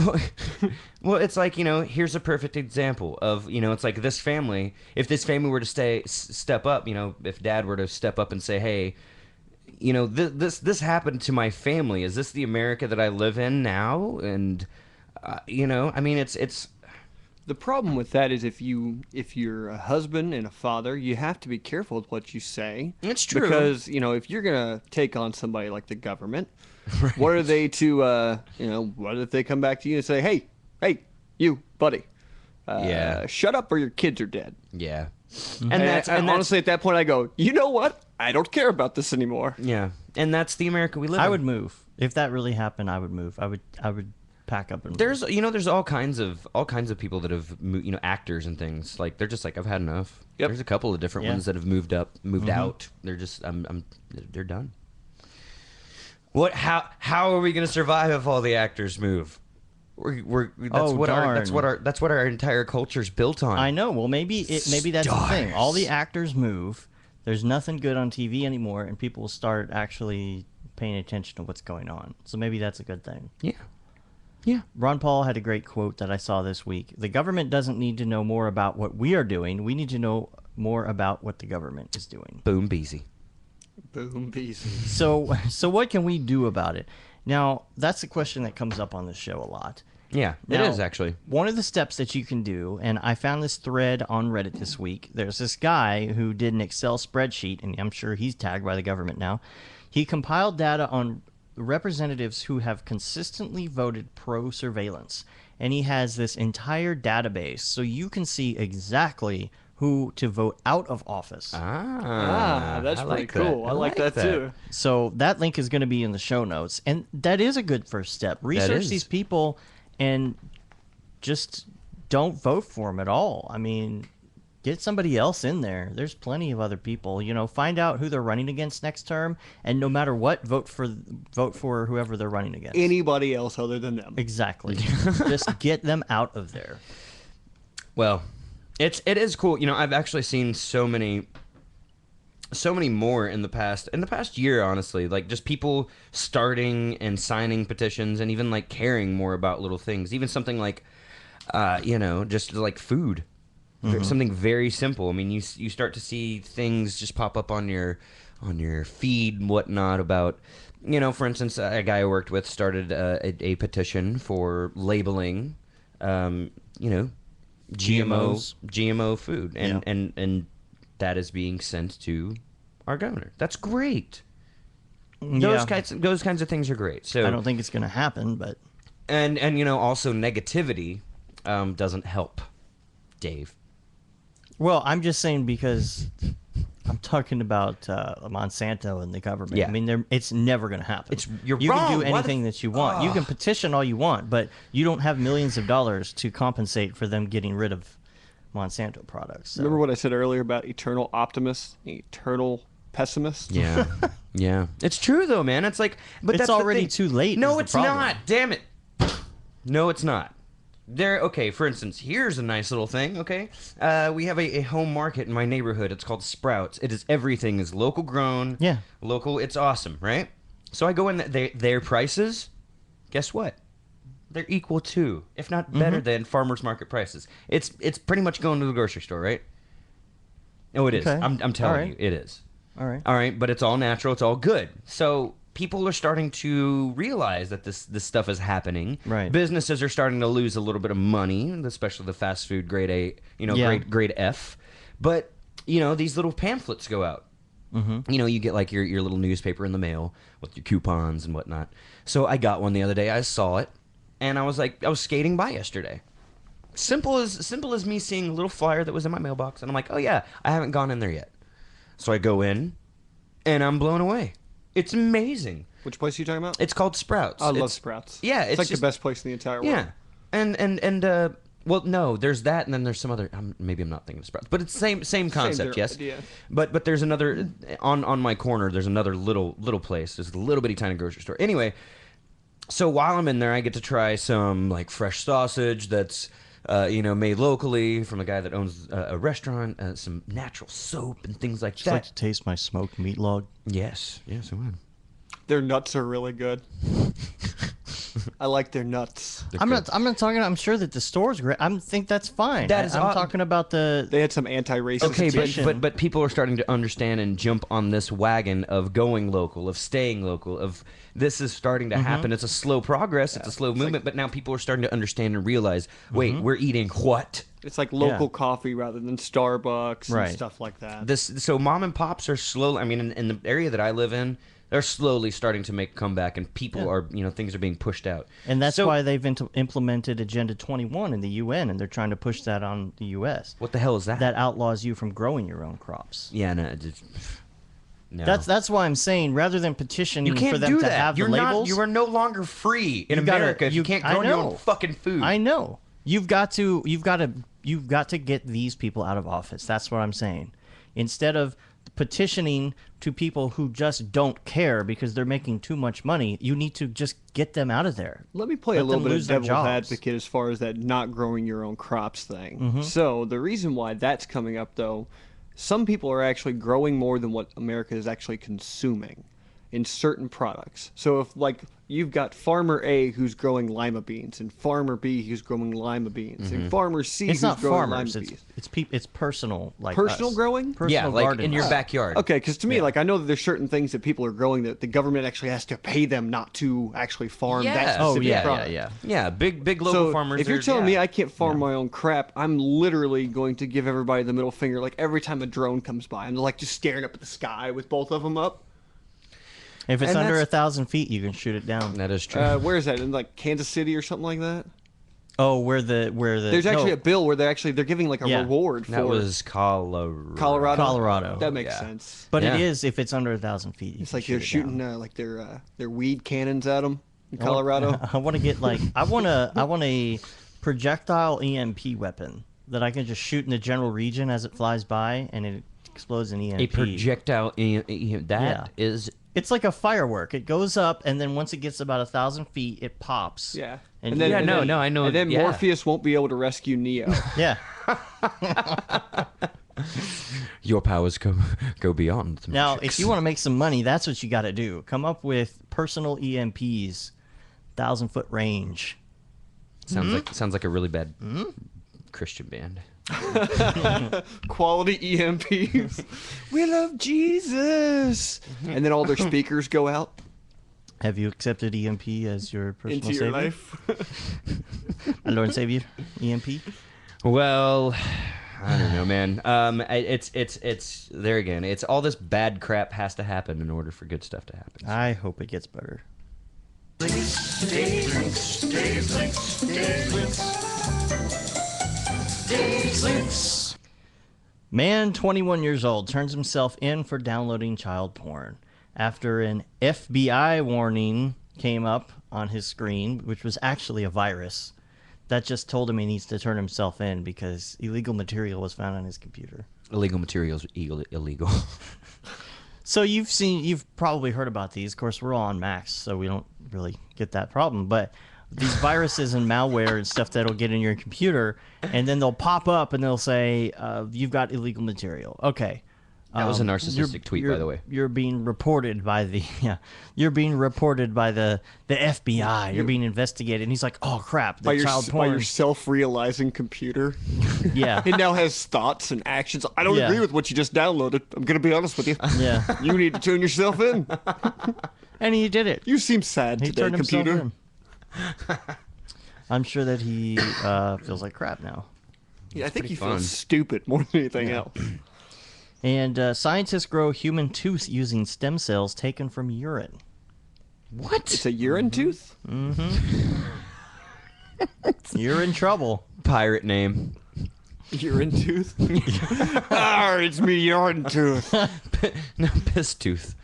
well, it's like, here's a perfect example of, it's like this family. If this family were to step up, if Dad were to step up and say, hey, this happened to my family. Is this the America that I live in now? And I mean, it's The problem with that is if you're a husband and a father, you have to be careful with what you say. It's true. Because, if you're going to take on somebody like the government, what are they to, what if they come back to you and say, hey, you, buddy, Yeah. shut up or your kids are dead. yeah. And honestly, at that point, I go, you know what? I don't care about this anymore. Yeah, and that's the America we live in. I would move. If that really happened, I would move. I would pack up and move. There's all kinds of people that have actors and things, like they're just like, I've had enough. Yep. There's a couple of different Yeah. ones that have moved out. They're just they're done. What? How are we going to survive if all the actors move? That's what our entire culture's built on. I know. Well, maybe that's the thing. All the actors move. There's nothing good on TV anymore, and people will start actually paying attention to what's going on. So maybe that's a good thing. Yeah. Yeah. Ron Paul had a great quote that I saw this week. The government doesn't need to know more about what we are doing. We need to know more about what the government is doing. Boom, Beezy. Boom, bees. So what can we do about it? Now, that's a question that comes up on the show a lot. Yeah, it Now, is actually. One of the steps that you can do, and I found this thread on Reddit this week. There's this guy who did an Excel spreadsheet, and I'm sure he's tagged by the government now. He compiled data on representatives who have consistently voted pro-surveillance, and he has this entire database, so you can see exactly who to vote out of office. That's I pretty like cool. that. I like that too. So that link is going to be in the show notes, and that is a good first step. Research is. these people and just don't vote for them at all. I mean, get somebody else in there. There's plenty of other people. Find out who they're running against next term, and no matter what, vote for whoever they're running against. Anybody else other than them. Exactly. Just get them out of there. Well, it is cool. I've actually seen so many more in the past year, honestly, like just people starting and signing petitions and even like caring more about little things, even something like just like food. Something very simple. I mean, you start to see things just pop up on your feed and whatnot about, for instance, a guy I worked with started a petition for labeling, GMO food, and that is being sent to our governor. That's great. Those kinds of things are great. So I don't think it's going to happen, but and also negativity doesn't help, Dave. Well, I'm just saying because I'm talking about Monsanto and the government. Yeah. I mean, it's never going to happen. You're you wrong. can do anything that you want. You can petition all you want, but you don't have millions of dollars to compensate for them getting rid of Monsanto products. So. Remember what I said earlier about eternal optimists, eternal pessimists? Yeah. Yeah. It's true though, man. It's like, but It's that's the already thing. too late No, is the it's problem. not. Damn it. No, it's not. Okay, for instance, here's a nice little thing, okay? We have a home market in my neighborhood. It's called Sprouts. It is everything is local grown. Yeah. Local. It's awesome, right? So I go in, their prices, guess what? They're equal to, if not better than, farmers market prices. It's pretty much going to the grocery store, right? Oh, it is. Okay. I'm telling All you, right. it is. All right. All right, but it's all natural. It's all good. So people are starting to realize that this stuff is happening. Right. Businesses are starting to lose a little bit of money, especially the fast food grade A, Yeah. grade F. But these little pamphlets go out. Mm-hmm. You get like your little newspaper in the mail with your coupons and whatnot. So I got one the other day. I saw it, and I was skating by yesterday. Simple as me seeing a little flyer that was in my mailbox, and I'm like, oh yeah, I haven't gone in there yet. So I go in, and I'm blown away. It's amazing. Which place are you talking about? It's called Sprouts. I love It's- Sprouts. Yeah, it's like just, the best place in the entire world. Yeah, and well, no, there's that, and then there's some other. Maybe I'm not thinking of Sprouts, but it's same concept. Yes, idea. but there's another on my corner. There's another little place. There's a little bitty tiny grocery store. Anyway, so while I'm in there, I get to try some like fresh sausage that's made locally from a guy that owns a restaurant. Some natural soap and things like Just that. like to taste my smoked meat log. Yes, I would. Their nuts are really good. I like their nuts. I'm not talking. I'm sure that the store's great. I think that's fine. That is I'm odd. talking about the. They had some anti-racist. Okay, petition. but people are starting to understand and jump on this wagon of going local, of staying local, of this is starting to happen. It's a slow progress, it's a slow movement, but now people are starting to understand and realize, wait, we're eating what? It's like local coffee rather than Starbucks Right. and stuff like that. So mom and pops are slowly. I mean, in the area that I live in, they're slowly starting to make a comeback, and people are, things are being pushed out. And that's So- why they've implemented Agenda 21 in the UN, and they're trying to push that on the U.S. What the hell is that? That outlaws you from growing your own crops. Yeah, no. No. That's why I'm saying rather than petition you can't for them do to that. have You're the labels. You are no longer free in You gotta- America if you can't I grow your know. own fucking food. I know. You've got to get these people out of office. That's what I'm saying. Instead of petitioning to people who just don't care because they're making too much money. You need to just get them out of there. Let me play a Let little them bit lose of their devil's jobs. advocate as far as that not growing your own crops thing. Mm-hmm. So the reason why that's coming up, though, some people are actually growing more than what America is actually consuming in certain products. So if, like, you've got farmer A who's growing lima beans, and farmer B who's growing lima beans, and farmer C It's who's not growing farmers. lima beans. It's personal, like Personal us. growing? Personal Yeah, like gardening. in your backyard. Okay, because to me, like, I know that there's certain things that people are growing that the government actually has to pay them not to actually farm that Yeah. specific Oh yeah, product. yeah. Yeah, big local So farmers. if you're are- telling me yeah. I can't farm my own crap, I'm literally going to give everybody the middle finger. Like every time a drone comes by, I'm like just staring up at the sky with both of them up. If it's And under that's- 1,000 feet, you can shoot it down. that is true. Where is that? In like Kansas City or something like that? Oh, where the There's actually a bill where they're giving like a Yeah. reward for that was Colorado. Colorado. That makes Yeah. sense. But Yeah. it is if it's under 1,000 feet. You It's can like they're shoot it down. shooting like their weed cannons at them in Colorado. I want to get like I want a projectile EMP weapon that I can just shoot in the general region as it flies by and it explodes in EMP. A projectile. That is. It's like a firework. It goes up and then once it gets about 1,000 feet, it pops. Yeah. And then, Yeah, and no, then- no, I know, And then yeah. Morpheus won't be able to rescue Neo. Yeah. Your powers go beyond. The Now, matrix. if you want to make some money, that's what you got to do. Come up with personal EMPs, 1,000-foot range. sounds like a really bad Christian band. Quality EMPs. We love Jesus. And then all their speakers go out Have you accepted EMP as your personal into your savior? life. My Lord and Savior, EMP? Well, I don't know, man. It's there again. It's all this bad crap has to happen in order for good stuff to happen. I hope it gets better. Man, 21 years old, turns himself in for downloading child porn after an FBI warning came up on his screen, which was actually a virus that just told him he needs to turn himself in because illegal material was found on his computer. Illegal materials illegal. So you've probably heard about these. Of course, we're all on Macs, so we don't really get that problem. But these viruses and malware and stuff that'll get in your computer, and then they'll pop up and they'll say, "You've got illegal material." Okay. That was a narcissistic tweet, by the way. You're being reported by the You're being reported by the FBI. You're being investigated, and he's like, "Oh crap, the by child by porn." your self-realizing computer. Yeah, It now has thoughts and actions. I don't Yeah. agree with what you just downloaded. I'm going to be honest with you. yeah, You need to turn yourself in. and he did it. You seem sad He today, turned himself computer. in. I'm sure that he feels like crap now. Yeah, I think pretty you fun. feel stupid more than anything else. And scientists grow human tooth using stem cells taken from urine. What? It's a urine tooth? You're in trouble. Pirate name. Urine tooth? It's me, urine tooth. No, piss tooth.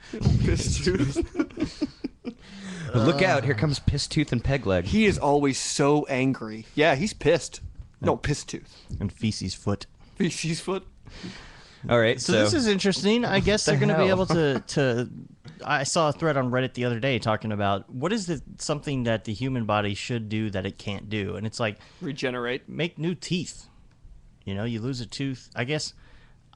Piss tooth. Look out! Here comes piss tooth and peg leg. He is always so angry. Yeah, he's pissed. No, piss tooth. And feces foot. Feces foot. All right, So this is interesting. I guess they're going to be hell? able to. I saw a thread on Reddit the other day talking about what is something that the human body should do that it can't do, and it's like Regenerate. make new teeth. You know, you lose a tooth. I guess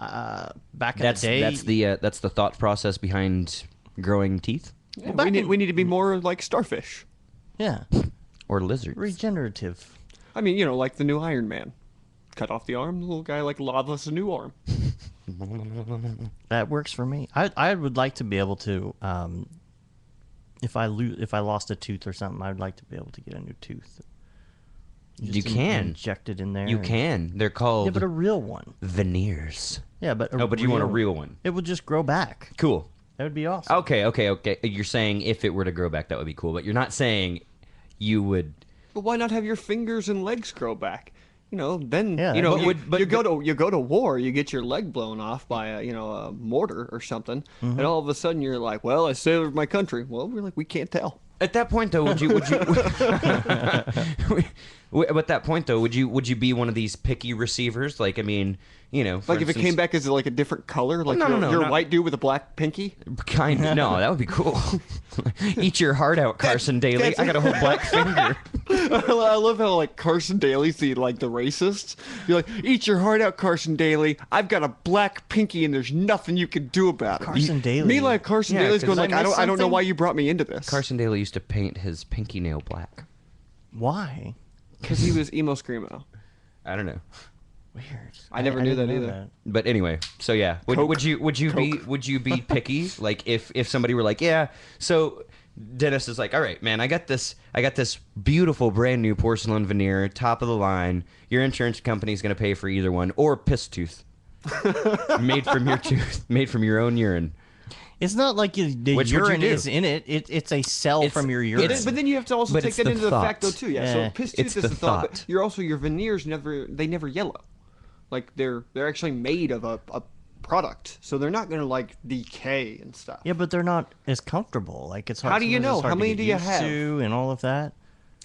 back in that's the day, that's the thought process behind growing teeth Yeah, back we need to be more like starfish. yeah, or lizards. regenerative. I mean, you know, like the new Iron Man. Cut off the arm, the little guy like lava's a new arm. That works for me. I would like to be able to, if I lost a tooth or something, I'd like to be able to get a new tooth. You Just can. inject it in there. You and- can. They're Yeah, called but a real one. veneers. Yeah, but Oh, but you want a real one. It would just grow back. Cool. That would be awesome. Okay. You're saying if it were to grow back, that would be cool, but you're not saying you would. But why not have your fingers and legs grow back? You know, then Yeah, you know but you go to war, you get your leg blown off by a mortar or something, and all of a sudden you're like, well, I saved my country. Well, we're like, we can't tell. At that point, though, would you At that point, though, would you be one of these picky receivers? Like, I mean, for Like if it instance- came back as like a different color, like no, you're a not- white dude with a black pinky. Kind of. No, that would be cool. Eat your heart out, Carson Daly. I got a whole black finger. I love how like Carson Daly's the racist. You're like, eat your heart out, Carson Daly. I've got a black pinky and there's nothing you can do about it. Carson Daly. Meanwhile, Carson Yeah, Daly's 'cause going like, I I missed don't know something? why you brought me into this. Carson Daly used to paint his pinky nail black. Why? Because he was emo screamo. I don't know. Weird. I never knew didn't that know either. But anyway, so yeah, Coke. would you be picky? Like if somebody were like, yeah, so Dennis is like, all right, man, I got this beautiful brand new porcelain veneer, top of the line. Your insurance company's gonna pay for either one, or piss tooth, made from your tooth, made from your own urine. It's not like the Which would you urine do? is in it. It's a cell It's- from your But urine. then, but then you have to also But take it's that the into the fact though thought. too. Yeah. Yeah. So piss It's tooth is the the thought. But thought. you're also your veneers never yellow. Like they're actually made of a product, so they're not gonna like decay and stuff. Yeah, but they're not as comfortable. Like it's hard. How do you sometimes know? it's hard How to many get do you used have? to and all of that.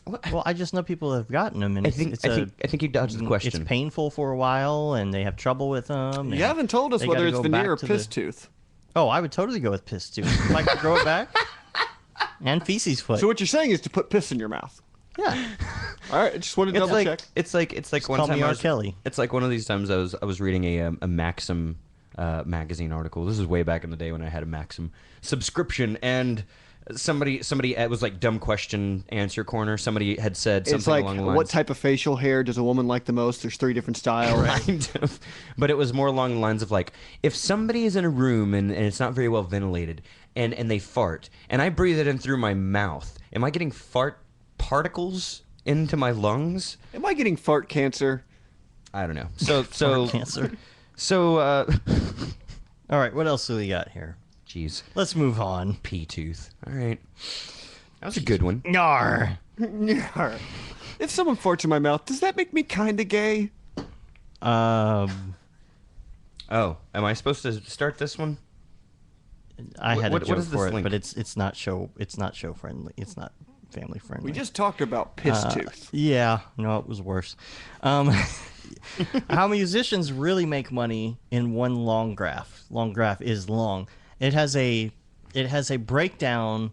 Well, I just know people have gotten them, and I think you dodged the question. It's painful for a while, and they have trouble with them. You haven't told us they whether gotta it's go veneer back or to piss the- tooth. Oh, I would totally go with piss tooth. If I could grow it back. And feces foot. So what you're saying is to put piss in your mouth. Yeah. All right, I just wanted to double check. It's like one call time me I R. was, Kelly. It's like one of these times I was reading a Maxim magazine article. This is way back in the day when I had a Maxim subscription, and somebody it was like dumb question answer corner. Somebody had said something It's like, along the lines. what type of facial hair does a woman like the most? There's 3 different styles. Kind of. But it was more along the lines of like, if somebody is in a room and it's not very well ventilated and they fart and I breathe it in through my mouth, am I getting fart particles into my lungs? Am I getting fart cancer? I don't know. So Fart cancer. So All right, what else do we got here? jeez, Let's move on. pea tooth. All right. That was a good one. Yar. If someone farts in my mouth, does that make me kind of gay? Um, Oh, am I supposed to start this one? I had What a joke is this for it, link? but it's not show friendly. It's not family friendly. We just talked about piss tooth. Yeah, no, it was worse. How musicians really make money in one long graph. Long graph is long. It has a breakdown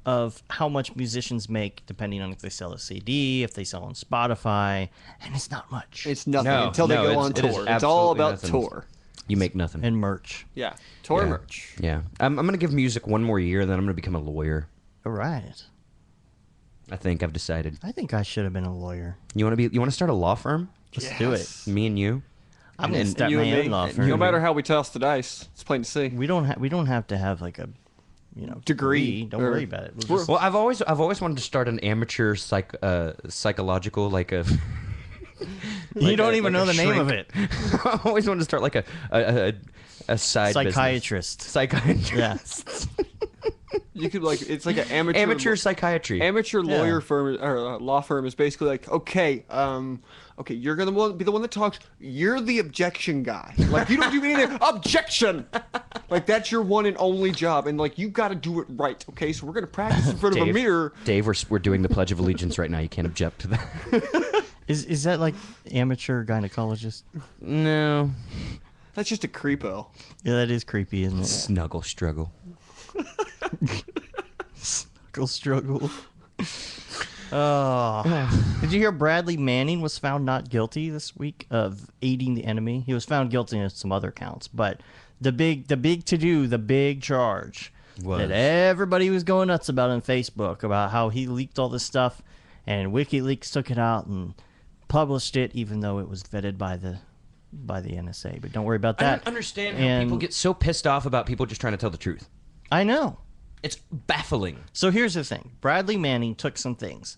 of how much musicians make depending on if they sell a CD, if they sell on Spotify, and it's not much. It's nothing No, until they no, go it's- on it is tour. It's all absolutely about nothing. tour. You make nothing. and merch. Yeah, tour Yeah. merch. Yeah. I'm going to give music one more year, then I'm going to become a lawyer. All right. I think I've decided. I think I should have been a lawyer. You want to start a law firm? Let's do it. Yes. Me and you? I'm gonna And- start You my and own me. law firm. No matter how we toss the dice, it's plain to see. We don't have to have like a, Degree, Don't or- worry about it. We'll just- Well, I've always wanted to start an amateur psychological like a. you don't a- even like know a the name of shrink. it. I always wanted to start like a side Psychiatrist. business. Psychiatrist. Yeah. You could like it's like an amateur Amateur psychiatry. amateur Yeah. lawyer firm or law firm is basically like okay, you're gonna be the one that talks. You're the objection guy. Like you don't do anything. Objection. Like that's your one and only job, and like you got to do it right. Okay, so we're gonna practice in front of a Dave, mirror. Dave, we're doing the Pledge of Allegiance right now. You can't object to that. Is that like amateur gynecologist? No. That's just a creepo. Yeah, that is creepy, isn't it? Snuggle struggle. Snuggle struggle. Oh. Did you hear Bradley Manning was found not guilty this week of aiding the enemy? He was found guilty of some other counts, but the big charge Was. that everybody was going nuts about on Facebook about how he leaked all this stuff, and WikiLeaks took it out and published it, even though it was vetted by the NSA. But don't worry about I that. don't understand how And people get so pissed off about people just trying to tell the truth. I know. It's baffling. So here's the thing. Bradley Manning took some things.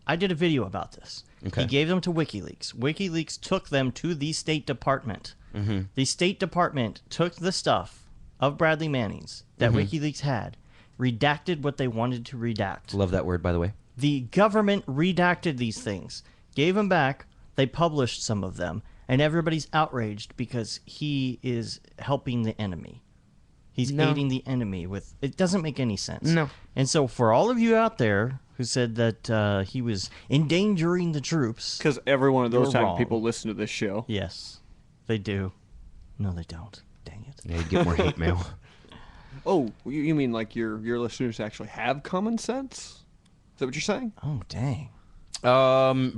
I did a video about this. Okay. He gave them to WikiLeaks. WikiLeaks took them to the State Department. Mm-hmm. The State Department took the stuff of Bradley Manning's that WikiLeaks had, redacted what they wanted to redact. Love that word, by the way. The government redacted these things, gave them back, they published some of them, and everybody's outraged because he is helping the enemy. He's No. aiding the enemy with. It doesn't make any sense. No. And so for all of you out there who said that he was endangering the troops, Because every one of those You're type wrong. of people listen to this show. yes, they do. No, they don't. Dang it. Yeah, you get more hate mail. Oh, you mean like your listeners actually have common sense? Is that what you're saying? Oh, dang.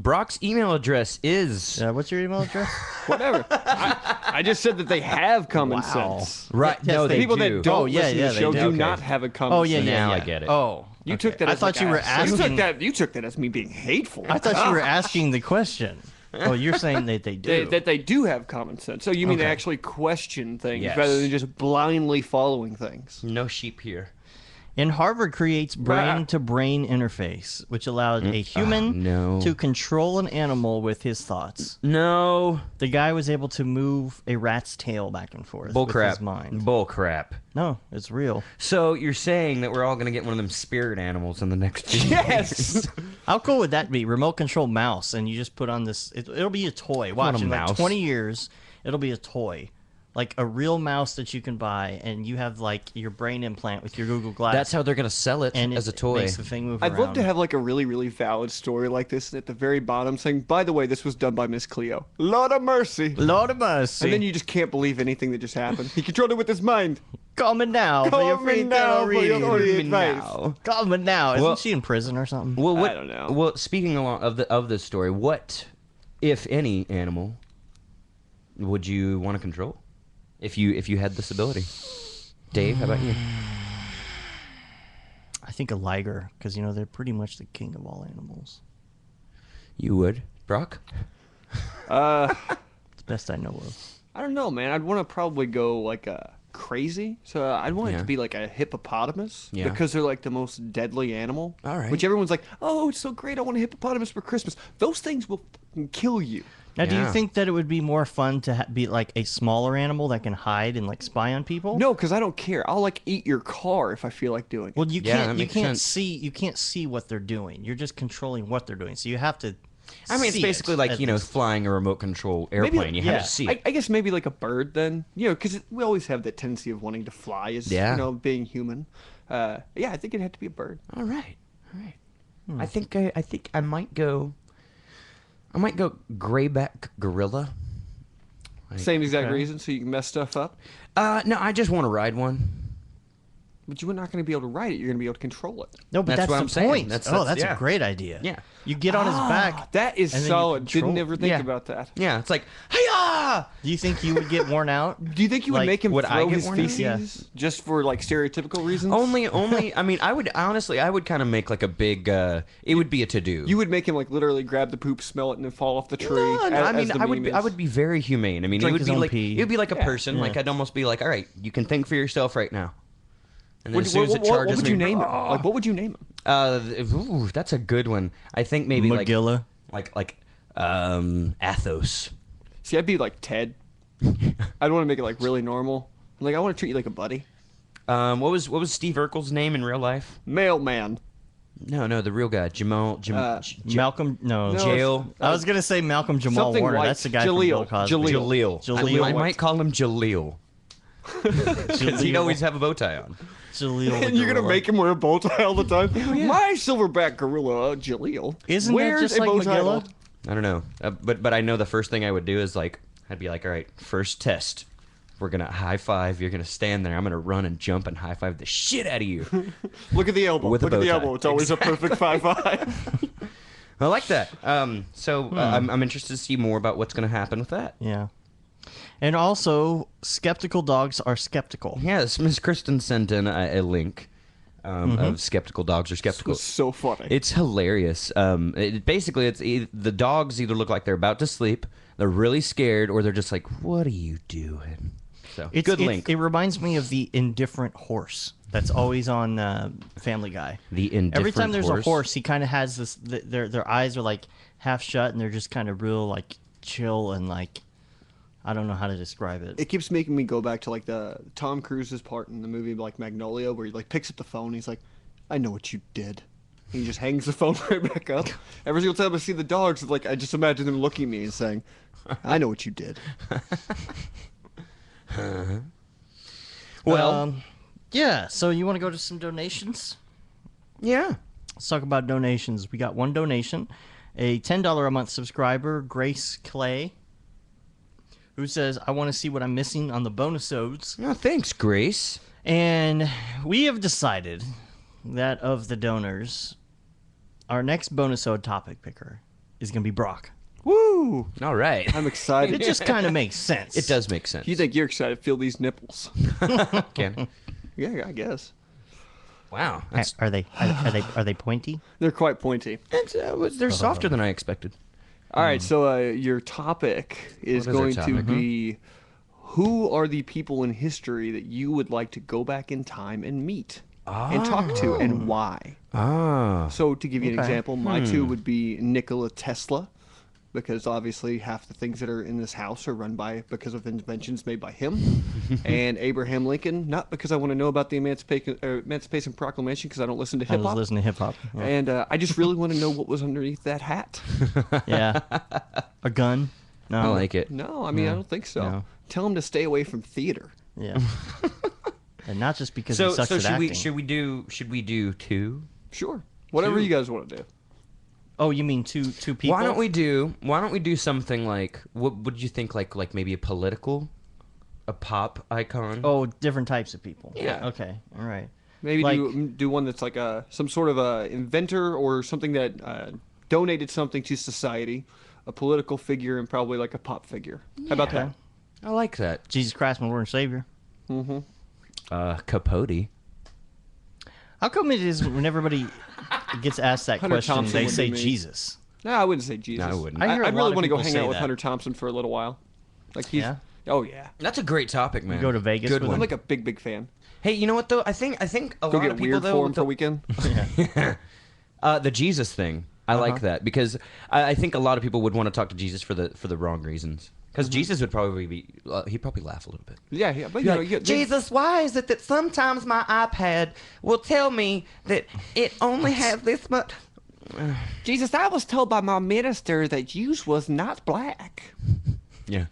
Brock's email address is What's your email address? Whatever. I just said that they have common Wow. sense. right. Yes, no, The they people do. that don't Oh, yeah, listen yeah, to the they show do. do Okay. not have a common Oh, yeah, sense. yeah, Now I yeah. get it. Oh, You okay. took that I as thought like you were a- asking. You took that as me being hateful. I thought you were asking the question. Oh, you're saying that they do. that they do have common sense. So you mean they Okay. actually question things Yes. rather than just blindly following things? No sheep here. And Harvard creates brain-to-brain interface, which allowed a human no. to control an animal with his thoughts. No. The guy was able to move a rat's tail back and forth with Bullcrap. his mind. Bullcrap. No, it's real. So you're saying that we're all gonna get one of them spirit animals in the next few Yes. How cool would that be? Remote control mouse, and you just put on this. It'll be a toy. Watch, a in like mouse. 20 years, it'll be a toy. Like a real mouse that you can buy, and you have like your brain implant with your Google Glass. That's how they're gonna sell it and as a it toy. makes the thing move I'd around. love to have like a really, really valid story like this, and at the very bottom saying, "By the way, this was done by Miss Cleo." Lord of mercy. Lord of mercy. And then you just can't believe anything that just happened. He controlled it with his mind. Comment now for your Comment free now thorough for your reading. free advice. Now. Comment now. Isn't Well- she in prison or something? Well, what, I don't know. Well, speaking along of this story, what, if any, animal would you want to control if you had this ability? Dave, how about you? I think a liger, because you know they're pretty much the king of all animals. You would, Brock? It's the best I know of. I don't know, man. I'd want to probably go like crazy. So I'd want it Yeah. to be like a hippopotamus Yeah. because they're like the most deadly animal. All right. Which everyone's like, oh, it's so great. I want a hippopotamus for Christmas. Those things will fucking kill you. Now, do you Yeah. think that it would be more fun to be like a smaller animal that can hide and like spy on people? No, because I don't care. I'll like eat your car if I feel like doing it. Well, you Yeah, that can't. You makes can't sense. see. You can't see what they're doing. You're just controlling what they're doing. So you have to. I mean, it's see basically it, like, at you know, least. flying a remote control Maybe, airplane. You yeah. have to see it. I guess maybe like a bird then. You know, because we always have that tendency of wanting to fly as, Yeah. you know, being human. Yeah, I think it'd have to be a bird. All right. I think I might go. I might go grayback gorilla. Same exact okay. reason, so you can mess stuff up. No, I just want to ride one. But you're not going to be able to ride it. You're going to be able to control it. No, but That's that's, what the I'm saying. point. That's a yeah. great idea. Yeah. You get on his back. That is and then you solid. Didn't control- ever think Yeah. about that. Yeah, it's like, hiya! Do you think you would get worn out? Do you think you would Like, make him would I throw get his worn out? feces Yeah. just for like stereotypical reasons? Only. I mean, I would honestly, I would kind of make like a big. It would be a to do. You would make him like literally grab the poop, smell it, and then fall off the tree. No, no, I as mean, the I would. meme I is. would be very humane. I mean, Drink it would his be own like pee. it would be like a Yeah. person. Like Yeah. I'd almost be like, all right, you can think for yourself right now. And then What, as soon as it charges what would me, you name him? Like, what would you name him? Ooh, that's a good one. I think maybe Magilla. like Athos. See, I'd be like Ted. I'd want to make it like really normal. Like, I want to treat you like a buddy. What was Steve Urkel's name in real life? Mailman. No, the real guy, Jamal. Malcolm. No. No, Jail. I was gonna say Malcolm Jamal Something Warner. white. That's the guy Jaleel. from Bill Cosby. Jaleel. Jaleel. I might call him Jaleel. Because he'd always have a bow tie on. Jaleel. the And you're gonna gorilla. make him wear a bow tie all the time? My silverback gorilla, Jaleel. Isn't that wears just a like bow tie all- Magilla? I don't know, but I know the first thing I would do is like I'd be like, all right, first test, we're gonna high five. You're gonna stand there. I'm gonna run and jump and high five the shit out of you. Look at the elbow. With a Look at bow the tie. elbow. It's always a perfect 5'5". I like that. I'm interested to see more about what's gonna happen with that. Yeah. And also, skeptical dogs are skeptical. Yes, Miss Kristen sent in a link of skeptical dogs or skeptical. It's so funny. It's hilarious. Basically, the dogs either look like they're about to sleep, they're really scared, or they're just like, "What are you doing?" So good link. It reminds me of the indifferent horse that's always on Family Guy. The indifferent Every time there's horse? a horse, he kind of has this. Their eyes are like half shut, and they're just kind of real like chill and like. I don't know how to describe it. It keeps making me go back to like the Tom Cruise's part in the movie like Magnolia, where he like picks up the phone. And he's like, "I know what you did." And he just hangs the phone right back up. Every single time I see the dogs, like I just imagine them looking at me and saying, "I know what you did." Well, Yeah, so you want to go to some donations? Yeah. Let's talk about donations. We got one donation, a $10 a month subscriber, Grace Clay, who says, I want to see what I'm missing on the bonusodes. No, thanks, Grace. And we have decided that of the donors, our next bonusode topic picker is going to be Brock. Woo! All right. I'm excited. It just kind of makes sense. It does make sense. You think you're excited? Feel these nipples. Can. Yeah, I guess. Wow. Are they pointy? They're quite pointy. They're softer than I expected. All right, so your topic is What is our going to topic? be who are the people in history that you would like to go back in time and meet and talk to and why? Ah. So to give you an Okay. example, my two would be Nikola Tesla, because obviously half the things that are in this house are run because of inventions made by him, and Abraham Lincoln, not because I want to know about the Emancipation Proclamation, because I don't listen to I hip was hop, listening to hip hop. Yeah. and I just really want to know what was underneath that hat. Yeah. A gun? No. I like it. No, I mean I don't think so. No. Tell him to stay away from theater. Yeah. And not just because So, he sucks so at should acting. should we do two? Sure, whatever Two. you guys want to do. Oh, you mean two people? Why don't we do something like what would you think like maybe a pop icon? Oh, different types of people. Yeah. Okay. All right. Maybe Like- do one that's like some sort of a inventor or something that donated something to society, a political figure, and probably like a pop figure. How about that? I like that. Jesus Christ, my Lord and Savior. Capote. How come it is when everybody gets asked that Hunter question, Thompson they would say be me. Jesus? No, I wouldn't say Jesus. No, I wouldn't. I hear a I'd lot really of want to go people hang say out with that. Hunter Thompson for a little while. Like he's. Yeah? Oh yeah. That's a great topic, man. go to Vegas Good with one. I'm like a big fan. Hey, you know what though? I think a Go lot get of people weird though for him with for a weekend. the Jesus thing. I like that because I think a lot of people would want to talk to Jesus for the wrong reasons. Because Jesus would probably be he'd probably laugh a little bit. Yeah, but you know, Jesus, why is it that sometimes my iPad will tell me that it only has this much? Jesus, I was told by my minister that you was not black. Yeah,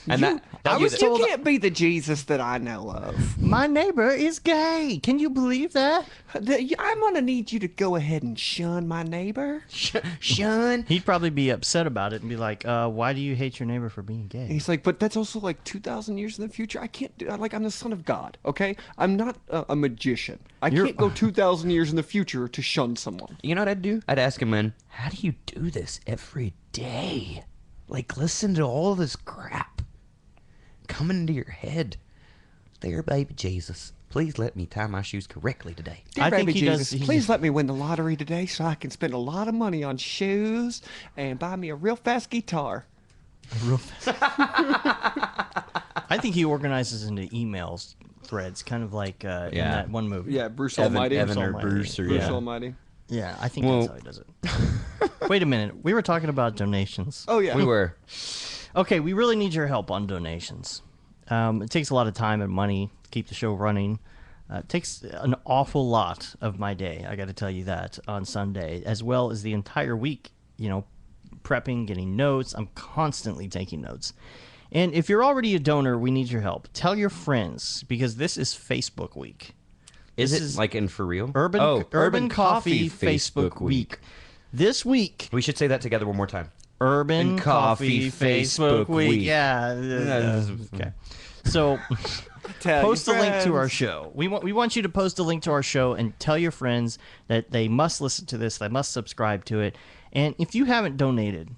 and that You can't be the Jesus that I know of. My neighbor is gay. Can you believe that? I'm gonna need you to go ahead and shun my neighbor. shun. He'd probably be upset about it and be like, why do you hate your neighbor for being gay? And he's like, but that's also like 2,000 years in the future. I can't do. Like, I'm the son of God. Okay, I'm not a magician. I can't go 2,000 years in the future to shun someone. You know what I'd do? I'd ask him, man, how do you do this every day? Like, listen to all this crap coming into your head. There, baby Jesus, please let me tie my shoes correctly today. Dear I think baby he does- Jesus, he- please let me win the lottery today so I can spend a lot of money on shoes and buy me a real fast guitar. I think he organizes into emails threads, kind of like in Yeah. that one movie. Yeah, Bruce Evan Almighty. or Almighty. Bruce or Bruce yeah. Almighty. Yeah, I think Well- that's how he does it. Wait a minute. We were talking about donations. Oh yeah. We were. Okay, we really need your help on donations. It takes a lot of time and money to keep the show running. It takes an awful lot of my day, I got to tell you that, on Sunday, as well as the entire week, prepping, getting notes. I'm constantly taking notes. And if you're already a donor, we need your help. Tell your friends, because this is Facebook week. Is This it is like in for real? Urban Coffee Facebook Week. This week, We should say that together one more time. Urban Coffee Coffee Facebook Facebook Week. Week. Yeah. Okay. So Tell post a your link to our friends. show. We want you to post a link to our show and tell your friends that they must listen to this. They must subscribe to it. And if you haven't donated,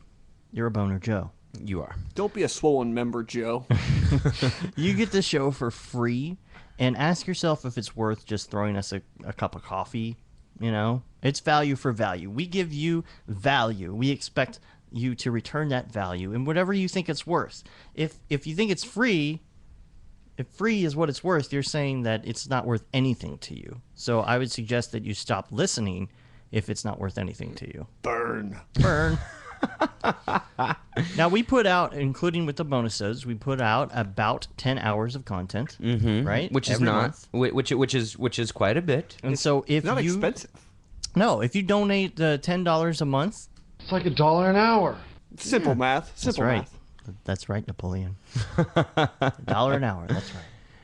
you're a boner Joe. You are. Don't be a swollen member, Joe. You get the show for free, and ask yourself if it's worth just throwing us a cup of coffee. It's value for value. We give you value. We expect you to return that value in whatever you think it's worth. If you think it's free, if free is what it's worth, you're saying that it's not worth anything to you. So I would suggest that you stop listening if it's not worth anything to you. Burn. Burn. Now we put out, including with the bonuses, we put out about 10 hours of content, right? Which is Every not. month. Which is quite a bit. And so if Not you expensive. no, if you donate $10 a month, It's like $1 an hour. Simple math. that's Simple right. math. That's right, Napoleon. $1 an hour. That's right.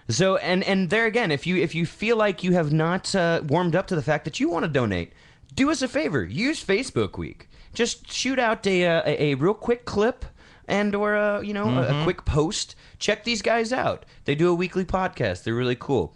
So and there again, if you feel like you have not warmed up to the fact that you want to donate, do us a favor. Use Facebook Week. Just shoot out a real quick clip or a quick post. Check these guys out. They do a weekly podcast. They're really cool.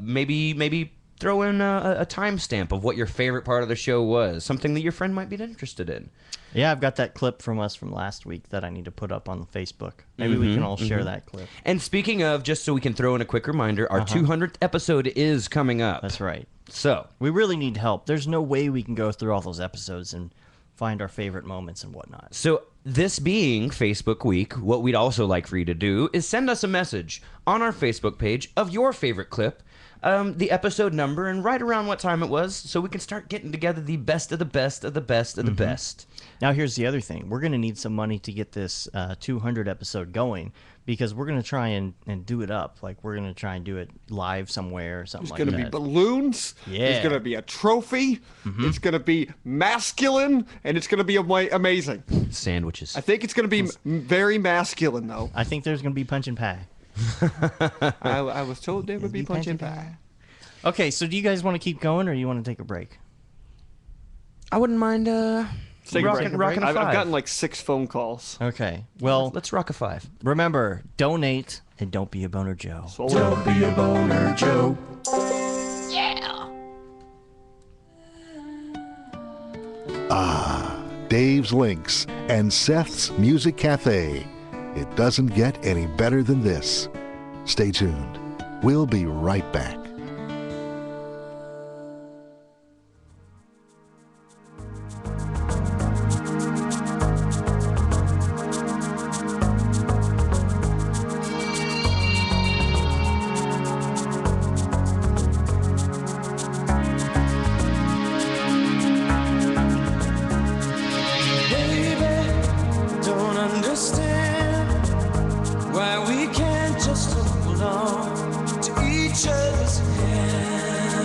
Maybe throw in a timestamp of what your favorite part of the show was, something that your friend might be interested in. Yeah, I've got that clip from us from last week that I need to put up on Facebook. Maybe we can all share that clip. And speaking of, just so we can throw in a quick reminder, our 200th episode is coming up. That's right. So we really need help. There's no way we can go through all those episodes and find our favorite moments and whatnot. So this being Facebook Week, what we'd also like for you to do is send us a message on our Facebook page of your favorite clip, the episode number, and right around what time it was, so we can start getting together the best of the best of the best of the best. Now, here's the other thing. We're going to need some money to get this 200 episode going, because we're going to try and do it up. Like, we're going to try and do it live somewhere or something like that. There's going to be balloons. Yeah. There's going to be a trophy. It's going to be masculine, and it's going to be amazing. Sandwiches. I think it's going to be very masculine, though. I think there's going to be punch and pie. I was told there would be punch and pie. Okay, so do you guys want to keep going, or you want to take a break? I wouldn't mind rocking a I've five. gotten like 6 phone calls. Okay, well, Let's rock a 5. remember, donate and don't be a boner Joe. Don't be a boner, Joe. Dave's Links and Seth's Music Cafe. It doesn't get any better than this. Stay tuned. We'll be right back. Don't understand why we can't just hold on to each other's hands.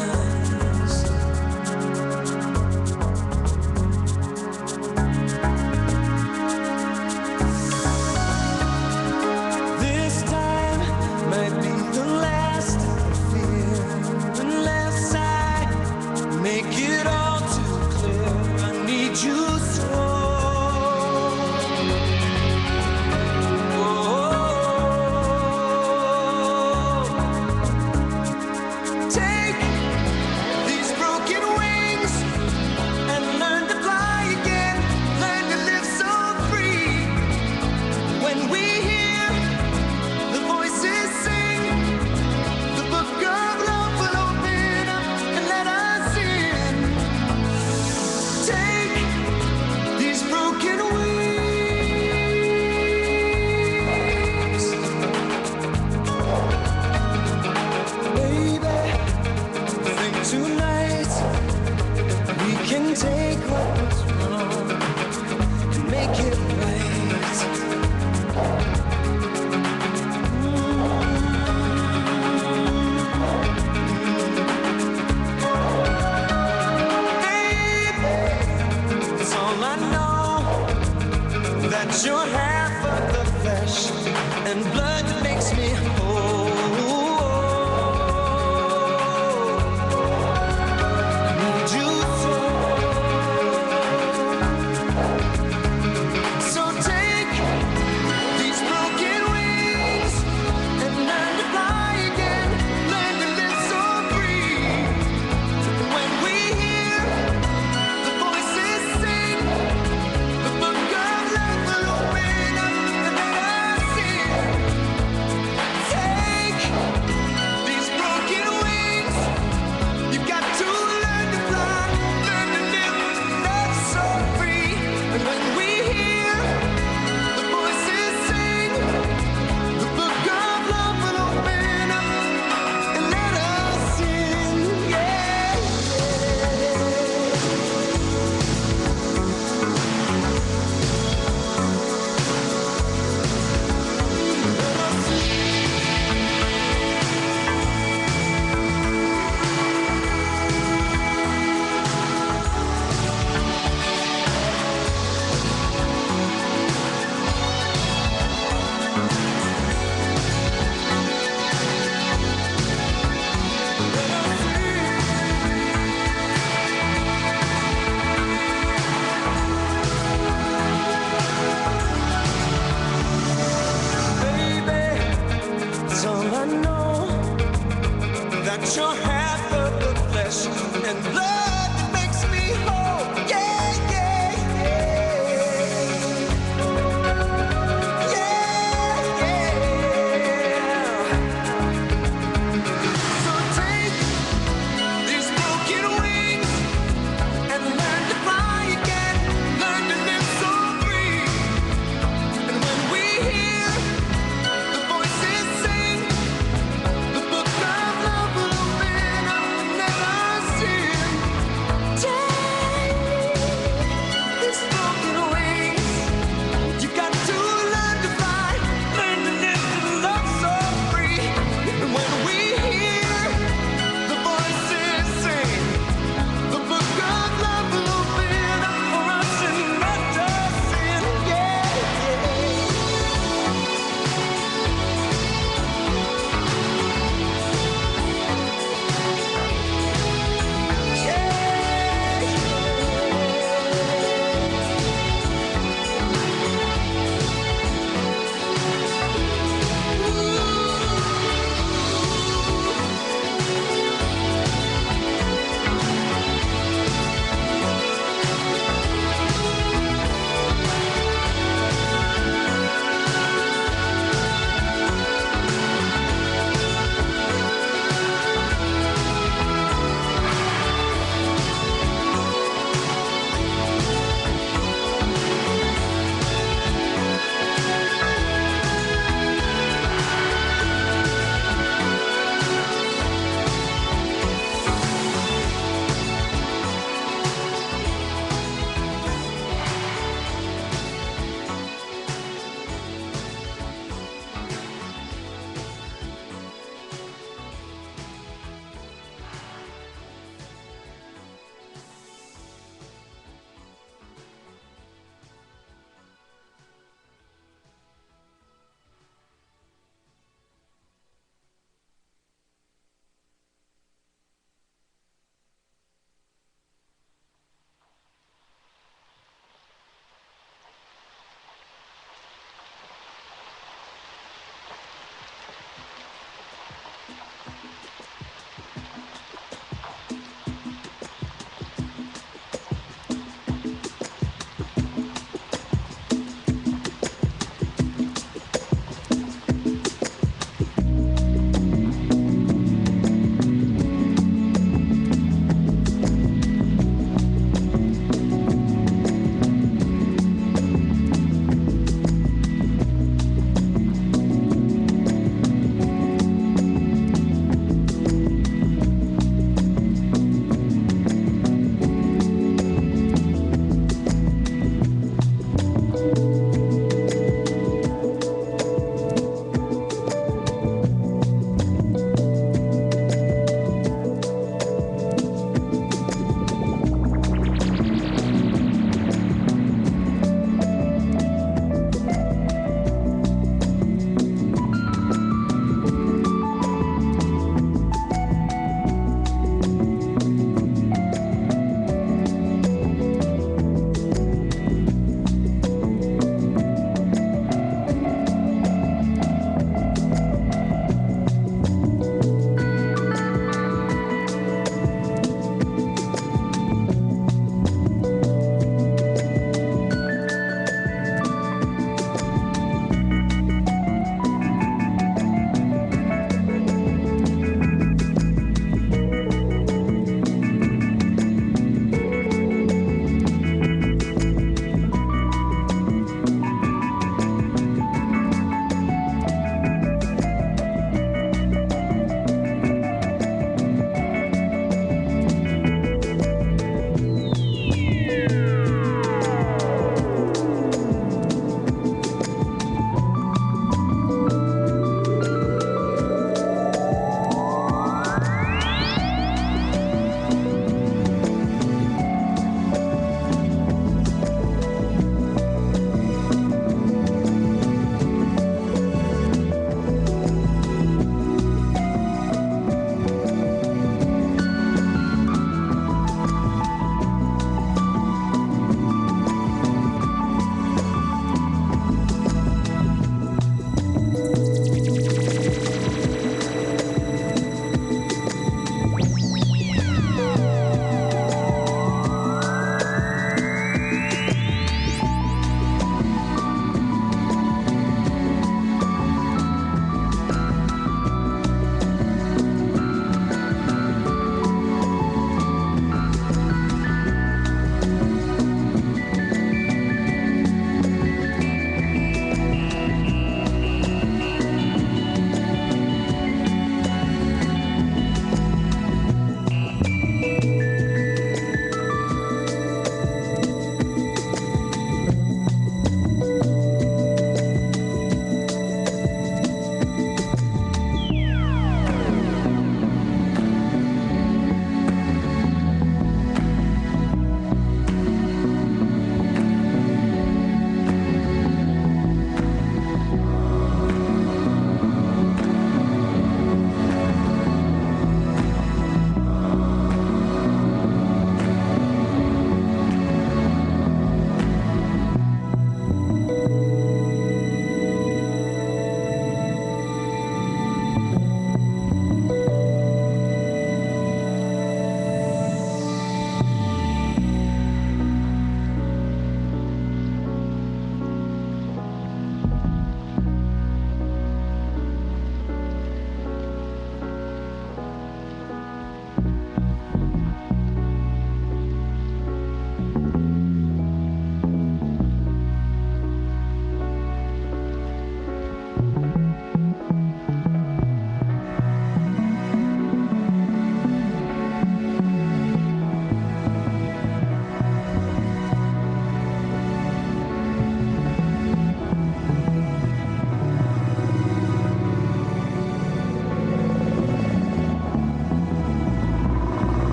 This time might be the last I fear, unless I make it all too clear. I need you so. all I know. That you're half of the flesh and blood that makes me whole. Yeah, yeah, yeah. Yeah, yeah. So take these broken wings and learn to fly again. Learn to live so free. And when we hear the voices sing, the book of love will open up and never see.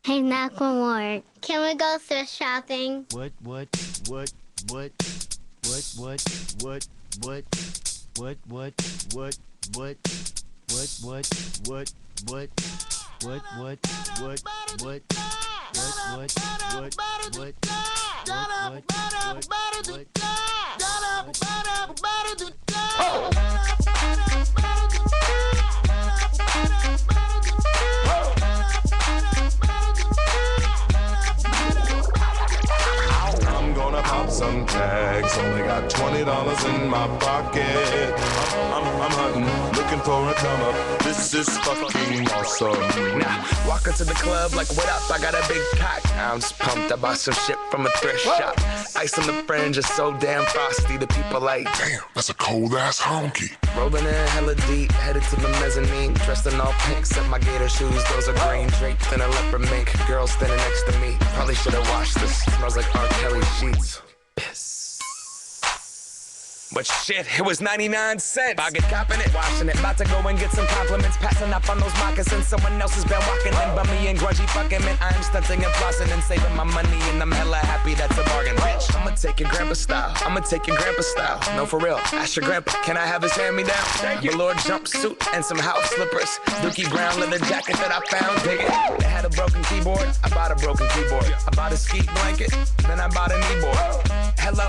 Hey, Macklemore, can we go thrift shopping? What? I'm gonna pop some tags. Only got $20 in my pocket. I'm hunting, looking for a come up. This is fucking awesome. Now, walk into the club like, what up? I got a big cock. I'm just pumped. I bought some shit from a thrift shop. Ice on the fringe is so damn frosty. The people like, Damn, that's a cold ass honky. rolling in hella deep, headed to the mezzanine. Dressed in all pink, set my gator shoes. Those are green, draped in a leopard mink. Girl standing next to me. Probably should have washed this. Smells like R. Kelly sheets. Piss. But shit, it was 99 cents. I get copping it, washing it. About to go and get some compliments. Passing up on those moccasins. Someone else has been walking in bummy and grungy fucking man. I'm stunting and flossing and saving my money. And I'm hella happy that's a bargain, bitch. I'ma take your grandpa style. I'ma take your grandpa style. No, for real. Ask your grandpa, can I have his hand-me-down? Thank you. Velour jumpsuit and some house slippers. Dookie brown leather jacket that I found. Dig it. They had a broken keyboard. I bought a broken keyboard. I bought a ski blanket. Then I bought a kneeboard. Hello,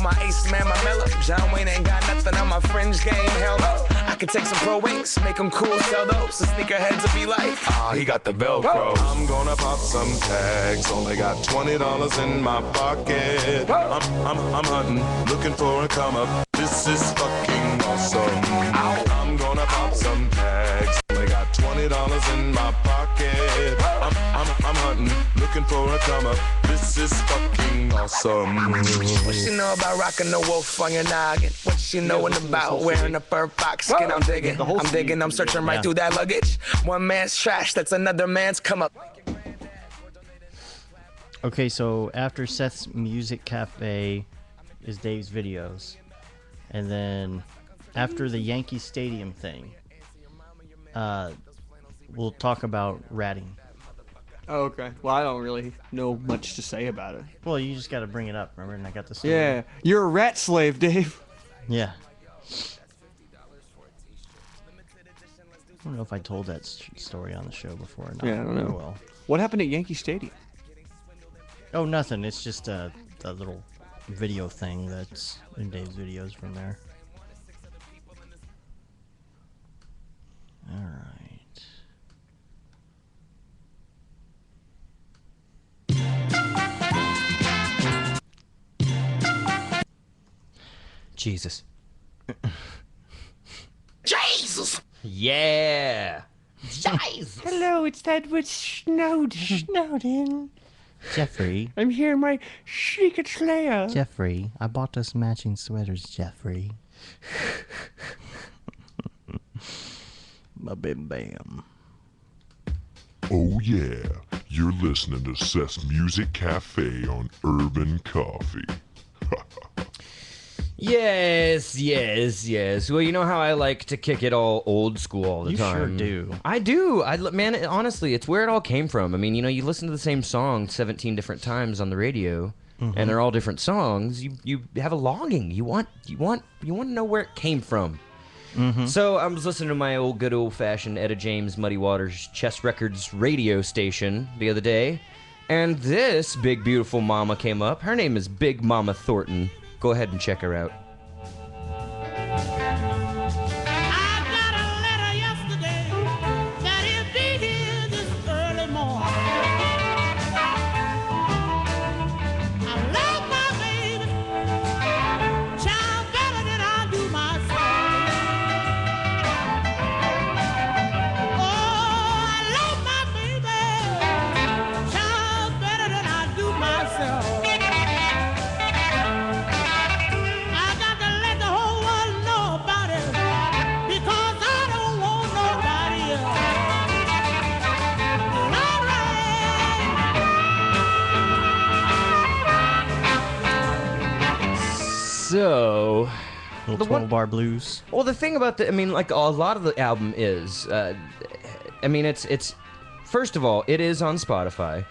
my ace man, my mellow. John Wayne ain't got nothing on my fringe game, hell no. I can take some pro wings, make them cool, sell those. The sneakerheads will be like, he got the Velcro. I'm gonna pop some tags. Only got $20 in my pocket. I'm hunting, looking for a come up. This is fucking awesome. I'm gonna pop some tags. Only got $20 in my pocket. I'm hunting, looking for a come up. This is fucking awesome. What she know about rocking the wolf on your noggin? What she knowin' about wearing a fur fox skin? I'm digging, I'm searching right through that luggage. One man's trash, that's another man's come up. Okay, so after Seth's Music Cafe is Dave's videos. And then after the Yankee Stadium thing, we'll talk about ratting. Oh, okay. Well, I don't really know much to say about it. Well, you just got to bring it up, remember? And I got the story. Yeah, you're a rat slave, Dave. Yeah. I don't know if I told that story on the show before or not. Yeah, I don't know. Oh, well. What happened at Yankee Stadium? Oh, nothing. It's just a little video thing that's in Dave's videos from there. All right. Jesus. Jesus! Yeah! Jesus! Hello, it's Edward Snowden. Jeffrey. I'm here in my Secret Slayer. Jeffrey, I bought us matching sweaters, Jeffrey. Bim bam. Oh yeah, you're listening to Seth's Music Cafe on Urban Coffee. Yes. Well, you know how I like to kick it all old school all the You time. sure do. I do. Man, honestly, it's where it all came from. I mean, you listen to the same song 17 different times on the radio, and they're all different songs. You have a longing. You want to know where it came from. So I was listening to my good old-fashioned Etta James Muddy Waters Chess Records radio station the other day, and this big beautiful mama came up. Her name is Big Mama Thornton. Go ahead and check her out. So, Little 12-bar blues. Well, the thing about a lot of the album is, it's first of all, it is on Spotify.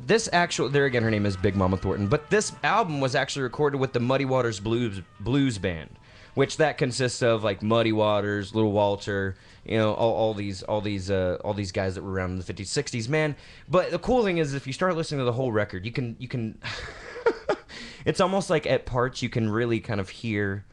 This actual, there again, her name is Big Mama Thornton, but this album was actually recorded with the Muddy Waters Blues Band, which that consists of like Muddy Waters, Little Walter, you know, all these guys that were around in the 50s, 60s, man. But the cool thing is, if you start listening to the whole record, you can, it's almost like at parts you can really kind of hear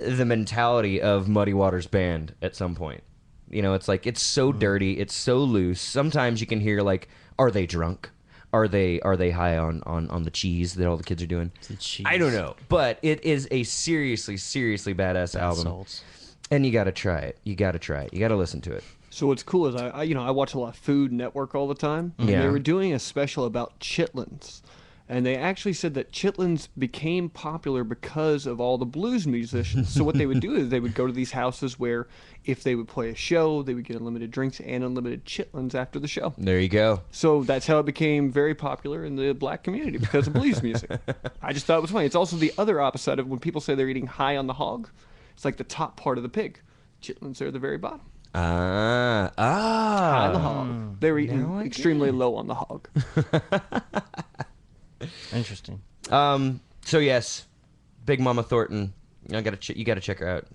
the mentality of Muddy Waters Band at some point. You know, it's like, it's so dirty, it's so loose. Sometimes you can hear like, are they drunk? Are they high on the cheese that all the kids are doing? The cheese. I don't know, but it is a seriously badass album, salts. and you gotta try it. You gotta listen to it. So what's cool is I watch a lot of Food Network all the time. And Yeah. they were doing a special about chitlins. And they actually said that chitlins became popular because of all the blues musicians. So what they would do is they would go to these houses where if they would play a show, they would get unlimited drinks and unlimited chitlins after the show. There you go. So that's how it became very popular in the black community, because of blues music. I just thought it was funny. It's also the other opposite of when people say they're eating high on the hog. It's like the top part of the pig. Chitlins are at the very bottom. High on the hog. They're eating extremely low on the hog. Interesting. So yes, Big Mama Thornton. You gotta check her out.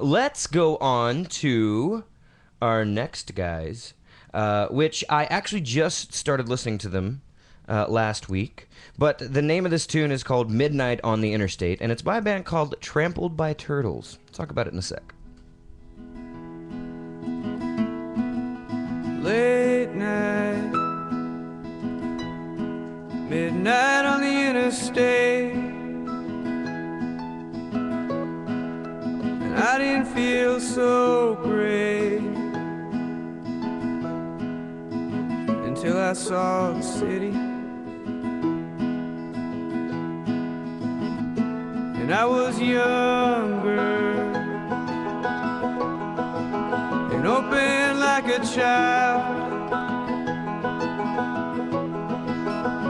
Let's go on to our next guys, which I actually just started listening to them last week. But the name of this tune is called Midnight on the Interstate, and it's by a band called Trampled by Turtles. Talk about it in a sec. Late night, midnight on the interstate, and I didn't feel so great until I saw the city, and I was younger and open like a child.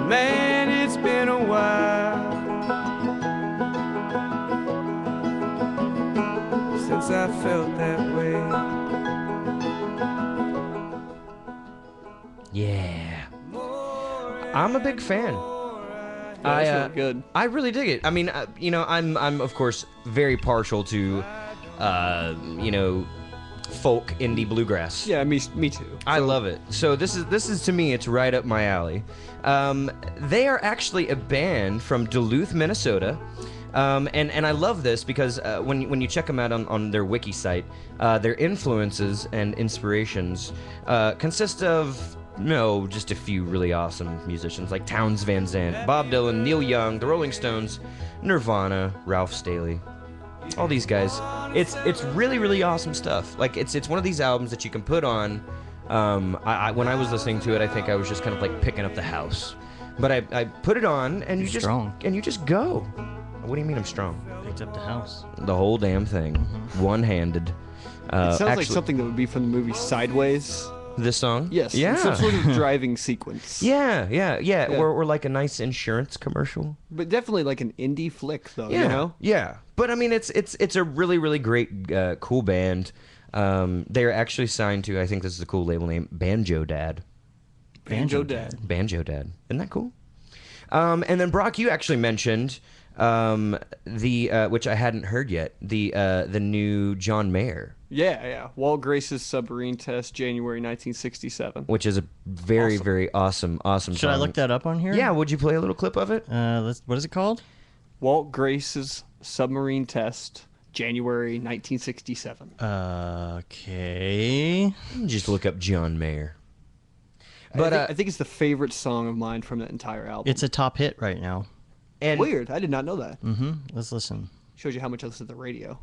Man, it's been a while since I felt that way. Yeah, I'm a big fan. That's really good. I really dig it. I mean, I'm of course very partial to, folk indie bluegrass. Yeah, me too. I love it. So this is to me, it's right up my alley. They are actually a band from Duluth, Minnesota. And I love this because when you check them out on their wiki site, their influences and inspirations consist of just a few really awesome musicians like Townes Van Zandt, Bob Dylan, Neil Young, the Rolling Stones, Nirvana, Ralph Staley. All these guys. It's really, really awesome stuff. Like it's one of these albums that you can put on. When I was listening to it, I think I was just kind of like picking up the house. But I put it on and you just go. What do you mean I'm strong? Picked up the house. The whole damn thing, one-handed. It sounds like something that would be from the movie Sideways. This song? Yes. Yeah. Some sort of driving sequence. Yeah. Or like a nice insurance commercial. But definitely like an indie flick, though. Yeah. You know? Yeah. But I mean, it's a really, really great, cool band. They're actually signed to, I think this is a cool label name, Banjo Dad. Banjo Dad. Banjo Dad. Isn't that cool? And then Brock, you actually mentioned which I hadn't heard yet, the new John Mayer. Yeah. Walt Grace's Submarine Test, January 1967. Which is a very, very awesome Should song. I look that up on here? Yeah, would you play a little clip of it? What is it called? Walt Grace's Submarine Test, January 1967. Okay. Just look up John Mayer. But I think it's the favorite song of mine from that entire album. It's a top hit right now. And weird. I did not know that. Mm-hmm. Let's listen. Shows you how much I listen to the radio.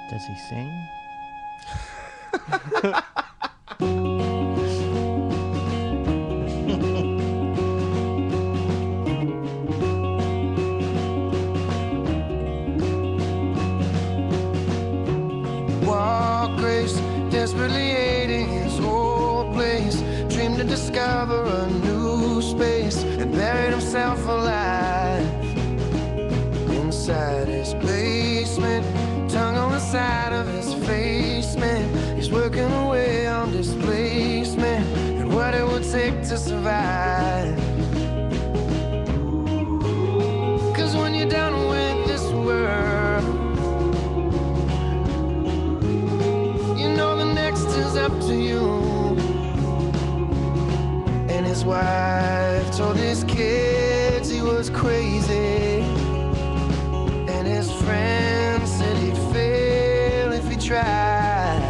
Does he sing? discover a new space and buried himself alive inside his basement, tongue on the side of his face, man. He's working away on displacement and what it would take to survive. 'Cause when you're done with this world, you know the next is up to you. And his wife told his kids he was crazy, and his friends said he'd fail if he tried.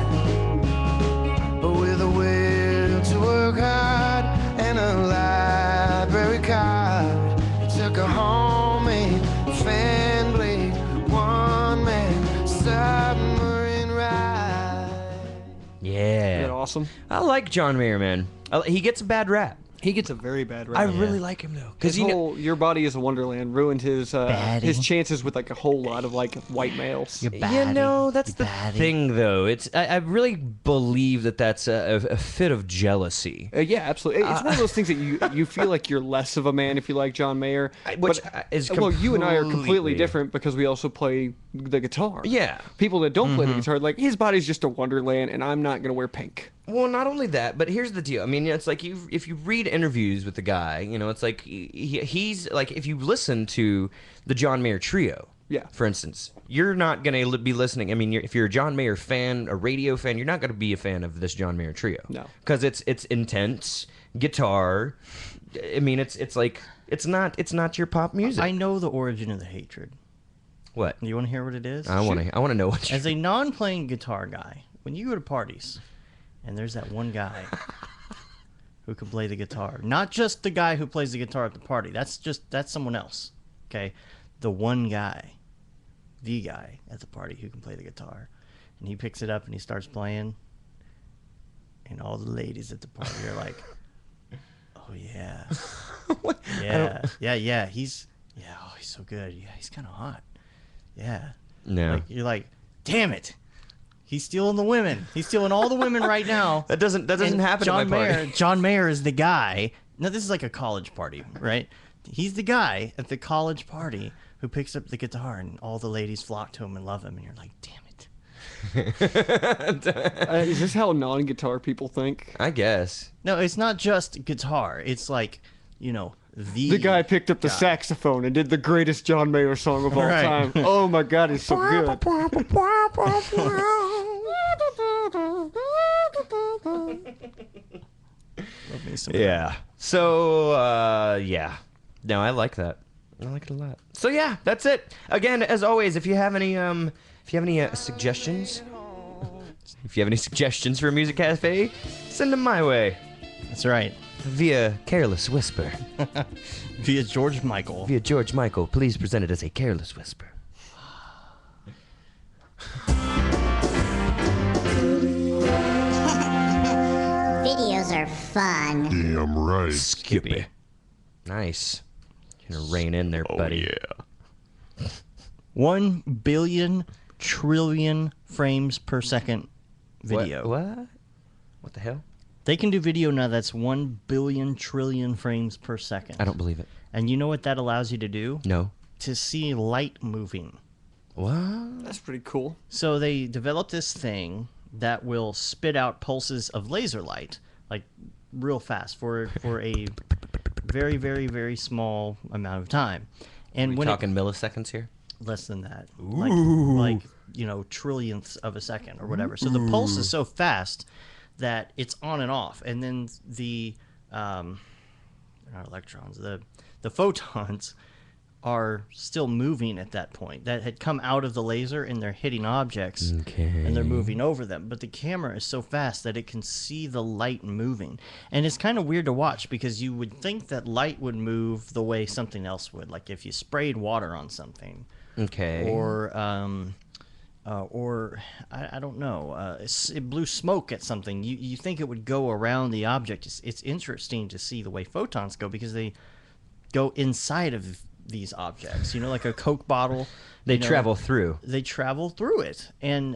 But with a will to work hard and a library card, he took a homemade fan blade, one-man submarine ride. Yeah. Isn't that awesome? I like John Mayer, man. He gets a bad rap. He gets a very bad rap. I really like him though, His because you know, whole "Your Body Is a Wonderland" ruined his chances with like a whole lot of like white males. you know, that's the thing though. It's I really believe that that's a fit of jealousy. Yeah, absolutely. It's one of those things that you feel like you're less of a man if you like John Mayer. Which but, is well, you and I are completely completely- different because we also play the guitar. Yeah. People that don't play the guitar, like his body's just a wonderland, and I'm not gonna wear pink. Well, not only that, but here's the deal. I mean, it's like if you read interviews with the guy, you know, it's like he's like, if you listen to the John Mayer Trio, yeah, for instance, you're not going to be listening. I mean, if you're a John Mayer fan, a radio fan, you're not going to be a fan of this John Mayer Trio. No. Because it's intense guitar. I mean, it's like it's not your pop music. I know the origin of the hatred. What? You want to hear what it is? I want to know what. As a non-playing guitar guy, when you go to parties, and there's that one guy who can play the guitar, not just the guy who plays the guitar at the party. That's someone else. Okay, the one guy, the guy at the party who can play the guitar, and he picks it up and he starts playing, and all the ladies at the party are like, "Oh yeah, yeah, he's so good. Yeah, he's kind of hot. Yeah." No. Like, you're like, "Damn it. He's stealing the women. He's stealing all the women right now." That doesn't happen John at my party. John Mayer is the guy. No, this is like a college party, right? He's the guy at the college party who picks up the guitar and all the ladies flock to him and love him, and you're like, damn it. Is this how non-guitar people think? I guess. No, it's not just guitar. It's like, you know, The guy picked up the saxophone and did the greatest John Mayer song of all Right. time. Oh my God, he's so good. Love me some Yeah. So, yeah. No, I like that. I like it a lot. So yeah, that's it. Again, as always, if you have any suggestions, for a music cafe, send them my way. That's right. Via Careless Whisper. Via George Michael. Via George Michael. Please present it as a Careless Whisper. Videos are fun. Damn right. Skippy. Nice. Gonna rein in there, buddy. Yeah. 1 billion trillion frames per second video. What? What the hell? They can do video now that's 1 billion trillion frames per second. I don't believe it. And you know what that allows you to do? No. To see light moving. What? That's pretty cool. So they developed this thing that will spit out pulses of laser light, like real fast, for a very, very, very small amount of time. And Are we when talking milliseconds here? less than that, Ooh. like you know, trillionths of a second or whatever. So the pulse is so fast that it's on and off, and then the not electrons, the photons are still moving at that point. That had come out of the laser and they're hitting objects and they're moving over them. But the camera is so fast that it can see the light moving. And it's kind of weird to watch because you would think that light would move the way something else would. Like if you sprayed water on something. Okay. Or I don't know, it blew smoke at something. You think it would go around the object. It's interesting to see the way photons go because they go inside of these objects. You know, like a Coke bottle. They you know, travel through. They travel through it, and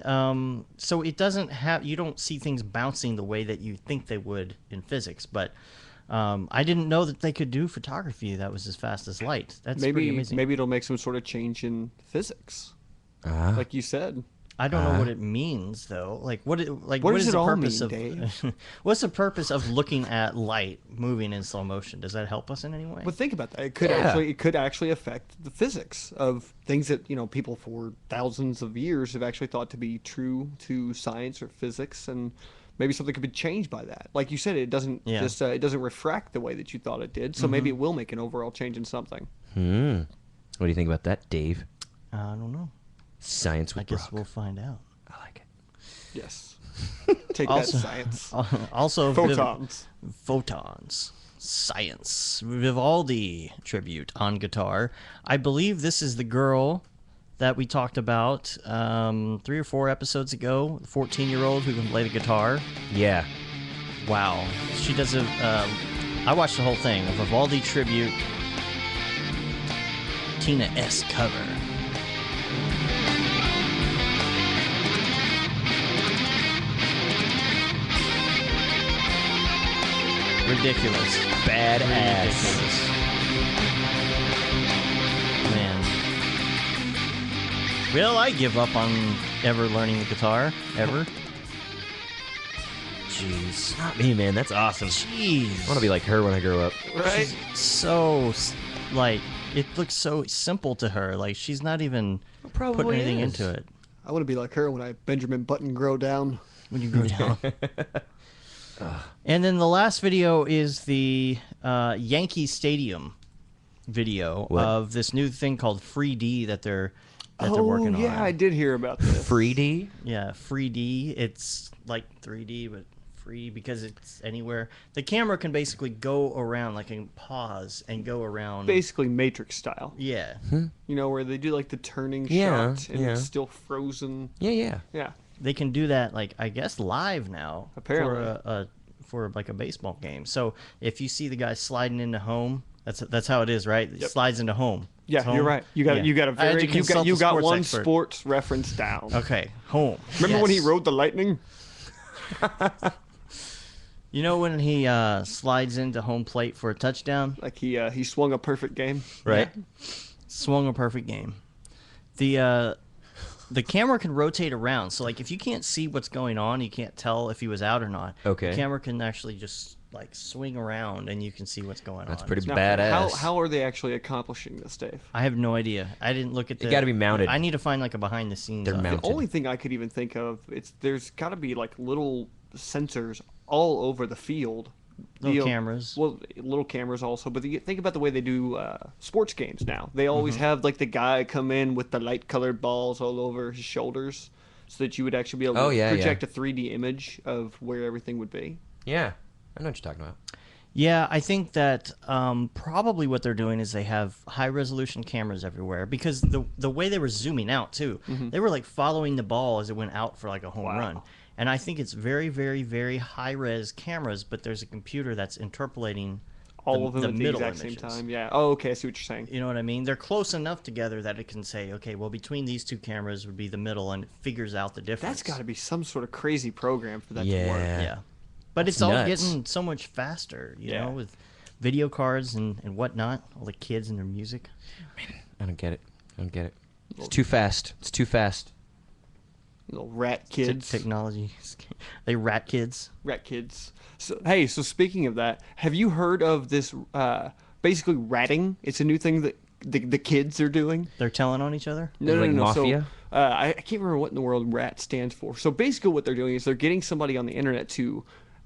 so it doesn't have. You don't see things bouncing the way that you think they would in physics. But I didn't know that they could do photography that was as fast as light. That's pretty amazing. Maybe it'll make some sort of change in physics, like you said. I don't know what it means though. Like what is does it the all purpose mean, of Dave? what's the purpose of looking at light moving in slow motion? Does that help us in any way? But think about that. It could actually affect the physics of things that people for thousands of years have actually thought to be true to science or physics, and maybe something could be changed by that. Like you said, it doesn't just it doesn't refract the way that you thought it did. So maybe it will make an overall change in something. What do you think about that, Dave? I don't know. Science with I guess Brock. we'll find out. I like it. Yes. Take Also- that, science. Also, Photons. Science. Vivaldi tribute on guitar. I believe this is the girl that we talked about 3 or 4 episodes ago. The 14-year-old who can play the guitar. Yeah. Wow. She does a. I watched the whole thing. A Vivaldi tribute. Tina S. cover. Ridiculous. Badass. Ridiculous. Man. Will I give up on ever learning the guitar? Ever? Jeez. Not me, man. That's awesome. Jeez. I want to be like her when I grow up. Right? So, like, it looks so simple to her. Like, she's not even putting anything into it. I want to be like her when I Benjamin Button grow down. When you grow down. And then the last video is the Yankee Stadium video of this new thing called 3D that they're working on. Yeah, I did hear about this. 3D? Yeah, 3D. It's like 3D, but free because it's anywhere. The camera can basically go around, like, and pause and go around. Basically Matrix style. Yeah. Where they do like the turning Yeah, shot and yeah. it's still frozen. Yeah. Yeah. They can do that, like, I guess live now. Apparently. For like a baseball game. So if you see the guy sliding into home, that's how it is, right? It slides into home. Yeah, It's home. you're right. You got a I had very to consult you the got sports one expert. sports reference down. Okay, home. Remember when he Yes. rode the lightning? You know when he slides into home plate for a touchdown? Like he swung a perfect game. Right. Yeah. Swung a perfect game. The camera can rotate around, so like if you can't see what's going on, you can't tell if he was out or not. Okay. The camera can actually just like swing around, and you can see what's going on. That's pretty Now, badass. How are they actually accomplishing this, Dave? I have no idea. I didn't look at the. It gotta be mounted. I need to find like a behind the scenes. They're of it. mounted. The only thing I could even think of there's got to be like little sensors all over the field. Little cameras. Well, little cameras also, but think about the way they do sports games now. They always have like the guy come in with the light-colored balls all over his shoulders, so that you would actually be able to project a 3D image of where everything would be. Yeah. I know what you're talking about. Yeah, I think that probably what they're doing is they have high-resolution cameras everywhere because the way they were zooming out too, they were like following the ball as it went out for like a home run. And I think it's very, very, very high-res cameras, but there's a computer that's interpolating All of them the at the middle exact images. same time. Yeah. Oh, okay. I see what you're saying. You know what I mean? They're close enough together that it can say, okay, well, between these two cameras would be the middle, and it figures out the difference. That's got to be some sort of crazy program for that to work. Yeah. But That's it's all nuts. getting so much faster, you know, with video cards and whatnot, all the kids and their music. I don't get it. It's too fast. It's too fast. Little rat kids. Technology. They rat kids. Rat kids. So hey, so speaking of that, have you heard of this? Basically, ratting. It's a new thing that the kids are doing. They're telling on each other. No. mafia? So, I can't remember what in the world rat stands for. So basically, what they're doing is they're getting somebody on the internet to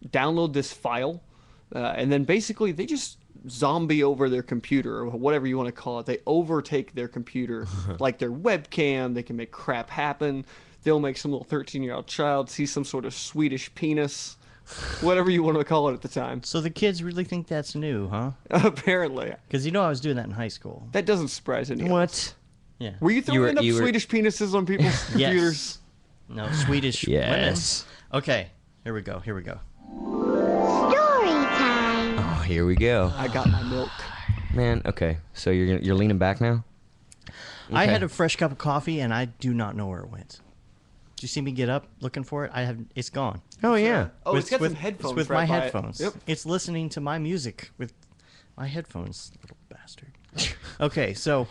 download this file, and then basically they just zombie over their computer or whatever you want to call it. They overtake their computer, like their webcam. They can make crap happen. They'll make some little 13-year-old child see some sort of Swedish penis, whatever you want to call it at the time. So the kids really think that's new, huh? Apparently. Because I was doing that in high school. That doesn't surprise anyone. What? Yeah. Were you throwing up Swedish penises on people's computers? No, Swedish Yes. women. Okay, here we go. Story time. Oh, here we go. I got my milk. Man, okay. So you're leaning back now? I Okay. had a fresh cup of coffee, and I do not know where it went. Did you see me get up looking for it? It's gone. Oh, yeah. Oh, it's got some headphones It's with right my by it. headphones. Yep. It's listening to my music with my headphones, little bastard. Okay, so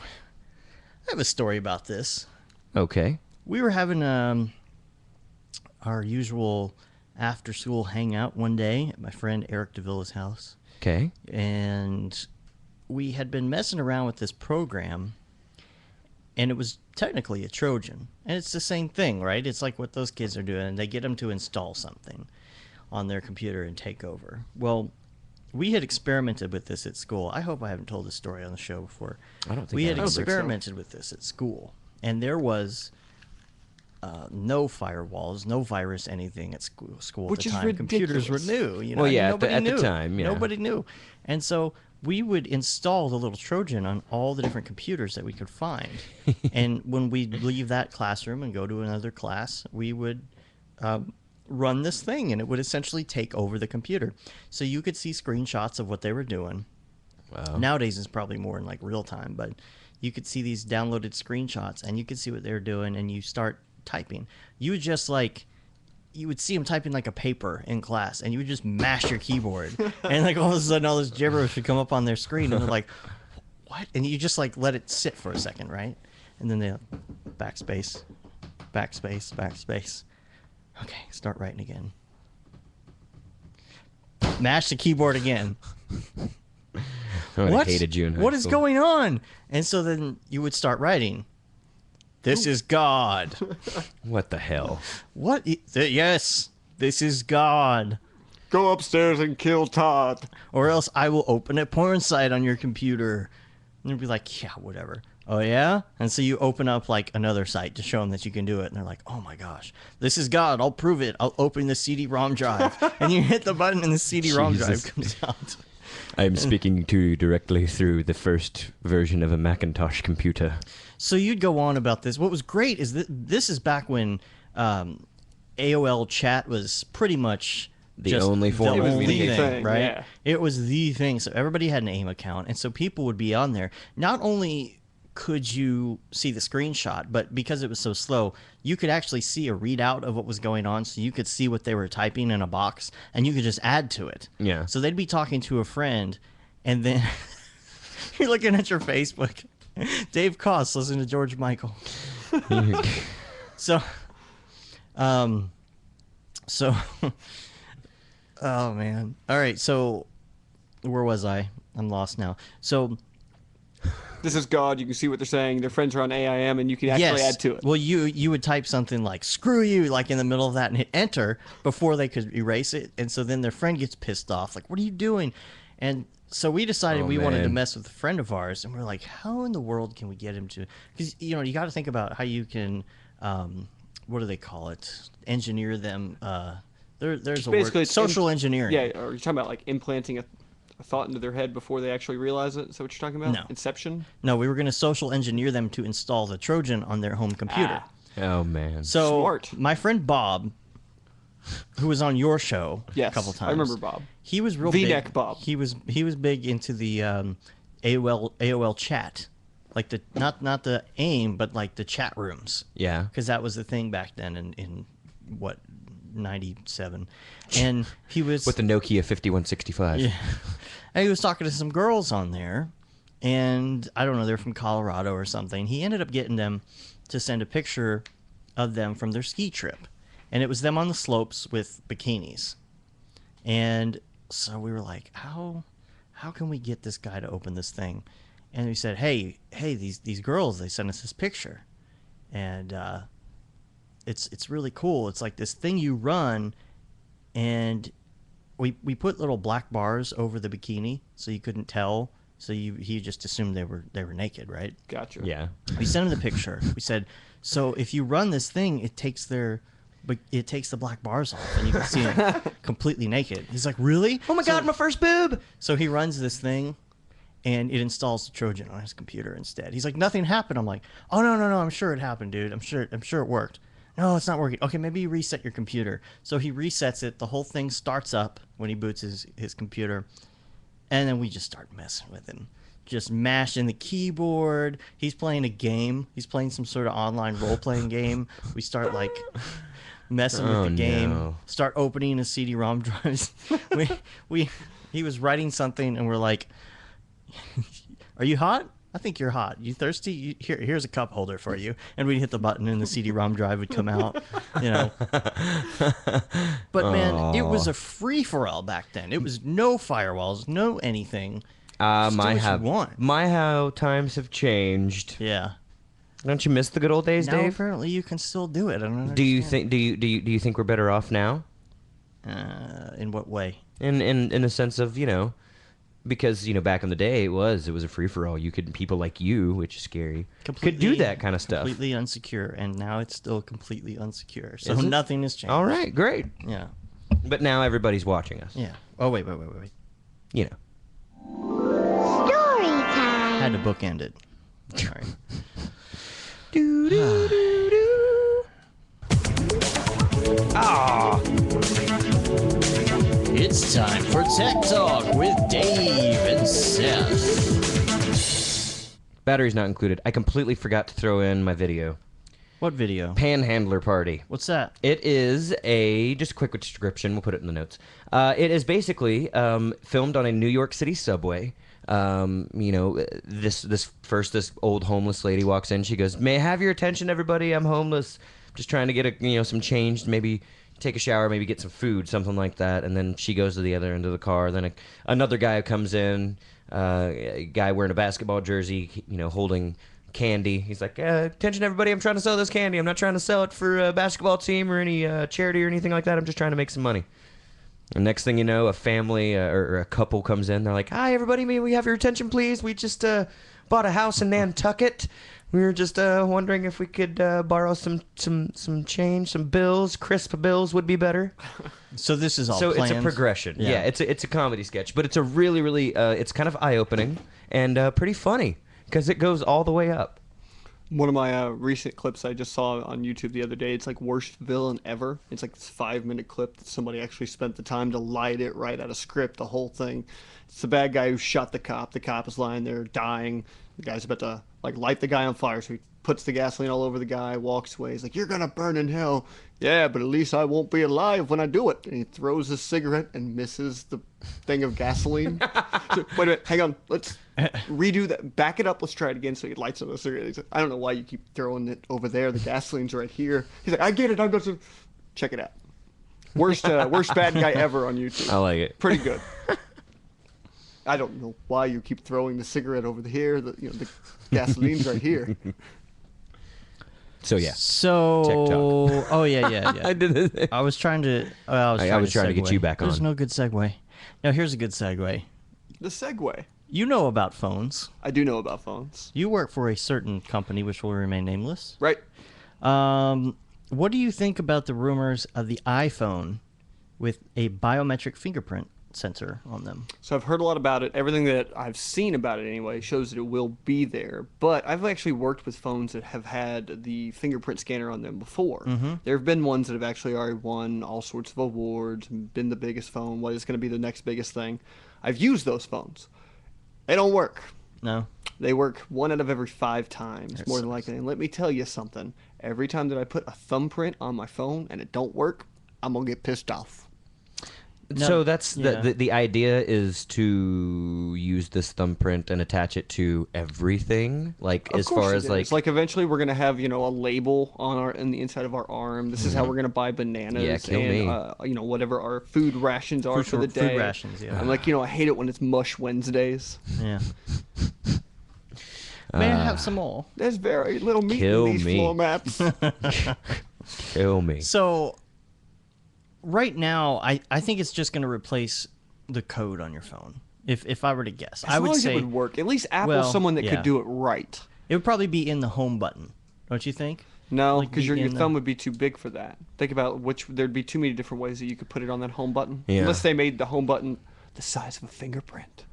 I have a story about this. Okay. We were having our usual after-school hangout one day at my friend Eric DeVilla's house. Okay. And we had been messing around with this program, and it was technically a Trojan. And it's the same thing, right? It's like what those kids are doing. They get them to install something on their computer and take over. Well, we had experimented with this at school. I hope I haven't told this story on the show before. I don't think we I had have. experimented with this at school, and there was no firewalls, no virus, anything at school Which at the is time. Computers were ridiculous. new. You Well, know? I mean, yeah, nobody at the knew. time, yeah. Nobody knew. And so we would install the little Trojan on all the different computers that we could find. And when we'd leave that classroom and go to another class, we would run this thing, and it would essentially take over the computer. So you could see screenshots of what they were doing. Wow. Nowadays it's probably more in like real time, but you could see these downloaded screenshots, and you could see what they were doing, and you start typing. You would just you would see them typing like a paper in class, and you would just mash your keyboard, and like all of a sudden all this gibberish would come up on their screen, and they're like, what? And you just like let it sit for a second, right? And then they backspace, backspace, backspace. Okay, start writing again. Mash the keyboard again. I would have hated you in high What is school. going on? And so then you would start writing. This is God. What the hell? What? Yes, this is God. Go upstairs and kill Todd. Or else I will open a porn site on your computer. And you'll be like, yeah, whatever. Oh, yeah? And so you open up like another site to show them that you can do it. And they're like, oh my gosh, this is God. I'll prove it. I'll open the CD-ROM drive. And you hit the button and the CD-ROM drive Jesus. comes out. I am speaking to you directly through the first version of a Macintosh computer. So you'd go on about this. What was great is that this is back when AOL chat was pretty much The just only form the of only communication. thing, right? Yeah. It was the thing. So everybody had an AIM account, and so people would be on there. Not only could you see the screenshot, but because it was so slow, you could actually see a readout of what was going on, so you could see what they were typing in a box, and you could just add to it. Yeah. So they'd be talking to a friend, and then you're looking at your Facebook. Dave Koss listening to George Michael. So, oh man. All right. So, where was I? I'm lost now. So, This is God. You can see what they're saying. Their friends are on AIM, and you can actually yes. add to it. Well, you would type something like "screw you" like in the middle of that and hit enter before they could erase it, and so then their friend gets pissed off, like, "What are you doing?" And so we decided Oh, we wanted to man. mess with a friend of ours, and we're like, "How in the world can we get him to?" Because you got to think about how you can, what do they call it? Engineer them. There's a Basically, word. it's Social engineering. Yeah, or you're talking about like implanting a thought into their head before they actually realize it. Is that what you're talking about? No. Inception? No, we were going to social engineer them to install the Trojan on their home computer. Oh, man. So Smart. my friend Bob, who was on your show Yes, a couple times, I remember Bob. He was real V-neck big. Bob. He was big into the AOL chat, like the not the AIM, but like the chat rooms. Yeah. Because that was the thing back then in what 97, and he was With the Nokia 5165. yeah. And he was talking to some girls on there, and I don't know, they're from Colorado or something. He ended up getting them to send a picture of them from their ski trip, and it was them on the slopes with bikinis. And so we were like, how can we get this guy to open this thing? And we said, hey, these girls, they sent us this picture, and it's really cool. It's like this thing you run, and we put little black bars over the bikini so you couldn't tell. So he just assumed they were naked, right? Gotcha. Yeah. We sent him the picture. We said, so if you run this thing, it takes the black bars off, and you can see them completely naked. He's like, really? Oh my God, my first boob! So he runs this thing, and it installs the Trojan on his computer instead. He's like, nothing happened. I'm like, oh no, I'm sure it happened, dude. I'm sure it worked. No, it's not working. Okay, maybe you reset your computer. So he resets it. The whole thing starts up when he boots his computer. And then we just start messing with him. just mashing the keyboard. He's playing a game. He's playing some sort of online role-playing game. We start like messing with the game. No. Start opening his CD-ROM drives. He was writing something, and we're like, "Are you hot? I think you're hot. You thirsty? Here's a cup holder for you." And we'd hit the button, and the CD-ROM drive would come out. You know. But man, it was a free-for-all back then. It was no firewalls, no anything. My how times have changed. Yeah. Don't you miss the good old days, Now Dave? apparently you can still do it. I don't understand. Do you think we're better off now? In what way? In the sense of, because back in the day it was a free for all. People like you, which is scary, could do that kind of stuff. Completely unsecure, and now it's still completely unsecure. So Is it? nothing has changed. All right, great. Yeah. But now everybody's watching us. Yeah. Oh wait. Story time. Had to bookend it. All right. It's time for Tech Talk with Dave and Seth. Battery's not included. I completely forgot to throw in my video. What video? Panhandler Party. What's that? It is just a quick description. We'll put it in the notes. It is basically filmed on a New York City subway. This old homeless lady walks in. She goes, "May I have your attention, everybody? I'm homeless. Just trying to get some change, maybe take a shower, maybe get some food, something like that." And then she goes to the other end of the car. Then another guy comes in, a guy wearing a basketball jersey, holding candy. He's like, "Attention, everybody! I'm trying to sell this candy. I'm not trying to sell it for a basketball team or any charity or anything like that. I'm just trying to make some money." And next thing you know, a family or a couple comes in. They're like, "Hi, everybody! May we have your attention, please? We just bought a house in Nantucket. We were just wondering if we could borrow some change, some bills. Crisp bills would be better." So this is all So planned? it's a progression. Yeah. Yeah, it's a comedy sketch, but it's a really, really it's kind of eye-opening and pretty funny because it goes all the way up. One of my recent clips I just saw on YouTube the other day, it's like worst villain ever. It's like this 5-minute clip that somebody actually spent the time to light it right out of script, the whole thing. It's the bad guy who shot the cop. The cop is lying there dying. The guy's about to light the guy on fire, so he puts the gasoline all over the guy, walks away. He's like, "You're gonna burn in hell." "Yeah, but at least I won't be alive when I do it." And he throws his cigarette and misses the thing of gasoline. So, wait a minute, hang on. Let's redo that. Back it up. Let's try it again. So he lights another cigarette. He's like, "I don't know why you keep throwing it over there. The gasoline's right here." He's like, "I get it. I'm going to check it out." Worst bad guy ever on YouTube. I like it. Pretty good. I don't know why you keep throwing the cigarette over here. The gasoline's right here. So yeah. So TikTok. Oh yeah. I did it. I was trying to. I was trying to get segue. you back There's on. no good segue. Now here's a good segue. The segue. You know about phones. I do know about phones. You work for a certain company which will remain nameless. Right. What do you think about the rumors of the iPhone with a biometric fingerprint sensor on them? So I've heard a lot about it. Everything that I've seen about it anyway shows that it will be there. But I've actually worked with phones that have had the fingerprint scanner on them before. Mm-hmm. There have been ones that have actually already won all sorts of awards, been the biggest phone, what is going to be the next biggest thing. I've used those phones. They don't work. No. They work 1 out of every 5 times, That more than sucks. likely. And let me tell you something. Every time that I put a thumbprint on my phone and it don't work, I'm going to get pissed off. So that's yeah. the idea is to use this thumbprint and attach it to everything, like Of as course far it as is. Like eventually we're gonna have a label on the inside of our arm. This is how we're gonna buy bananas Yeah, kill and whatever our food rations are for the food day. rations, yeah. I'm like, I hate it when it's Mush Wednesdays. Yeah. May I have some more? There's very little meat Kill in these me. floor mats. kill me. So right now, I think it's just going to replace the code on your phone. If I were to guess, As I would long as say it would work. At least Apple's well, someone that yeah. could do it right. It would probably be in the home button, don't you think? No, Like because your in the- thumb would be too big for that. Think about there'd be too many different ways that you could put it on that home button. Yeah. Unless they made the home button the size of a fingerprint.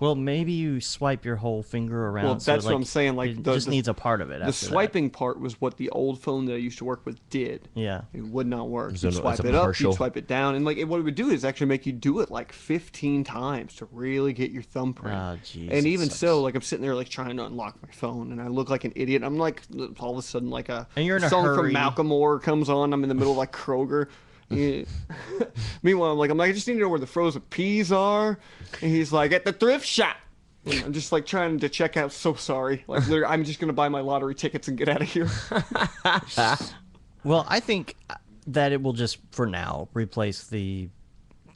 Well, maybe you swipe your whole finger around. Well, so, that's what I'm saying. Like, it just needs a part of it. The after swiping part was what the old phone that I used to work with did. Yeah. It would not work. It's You a swipe it up, you swipe it down, and like what it would do is actually make you do it like 15 times to really get your thumbprint. Oh, jeez. And it even sucks. so, like I'm sitting there like trying to unlock my phone, and I look like an idiot. I'm like all of a sudden like a And you're in a song hurry. from Malcolm Moore comes on. I'm in the middle of like Kroger. Yeah. Meanwhile, I'm like, I just need to know where the frozen peas are. And he's like, at the thrift shop. And I'm just like trying to check out. So sorry. Like, literally, I'm just gonna buy my lottery tickets and get out of here. Well, I think that it will just, for now, replace the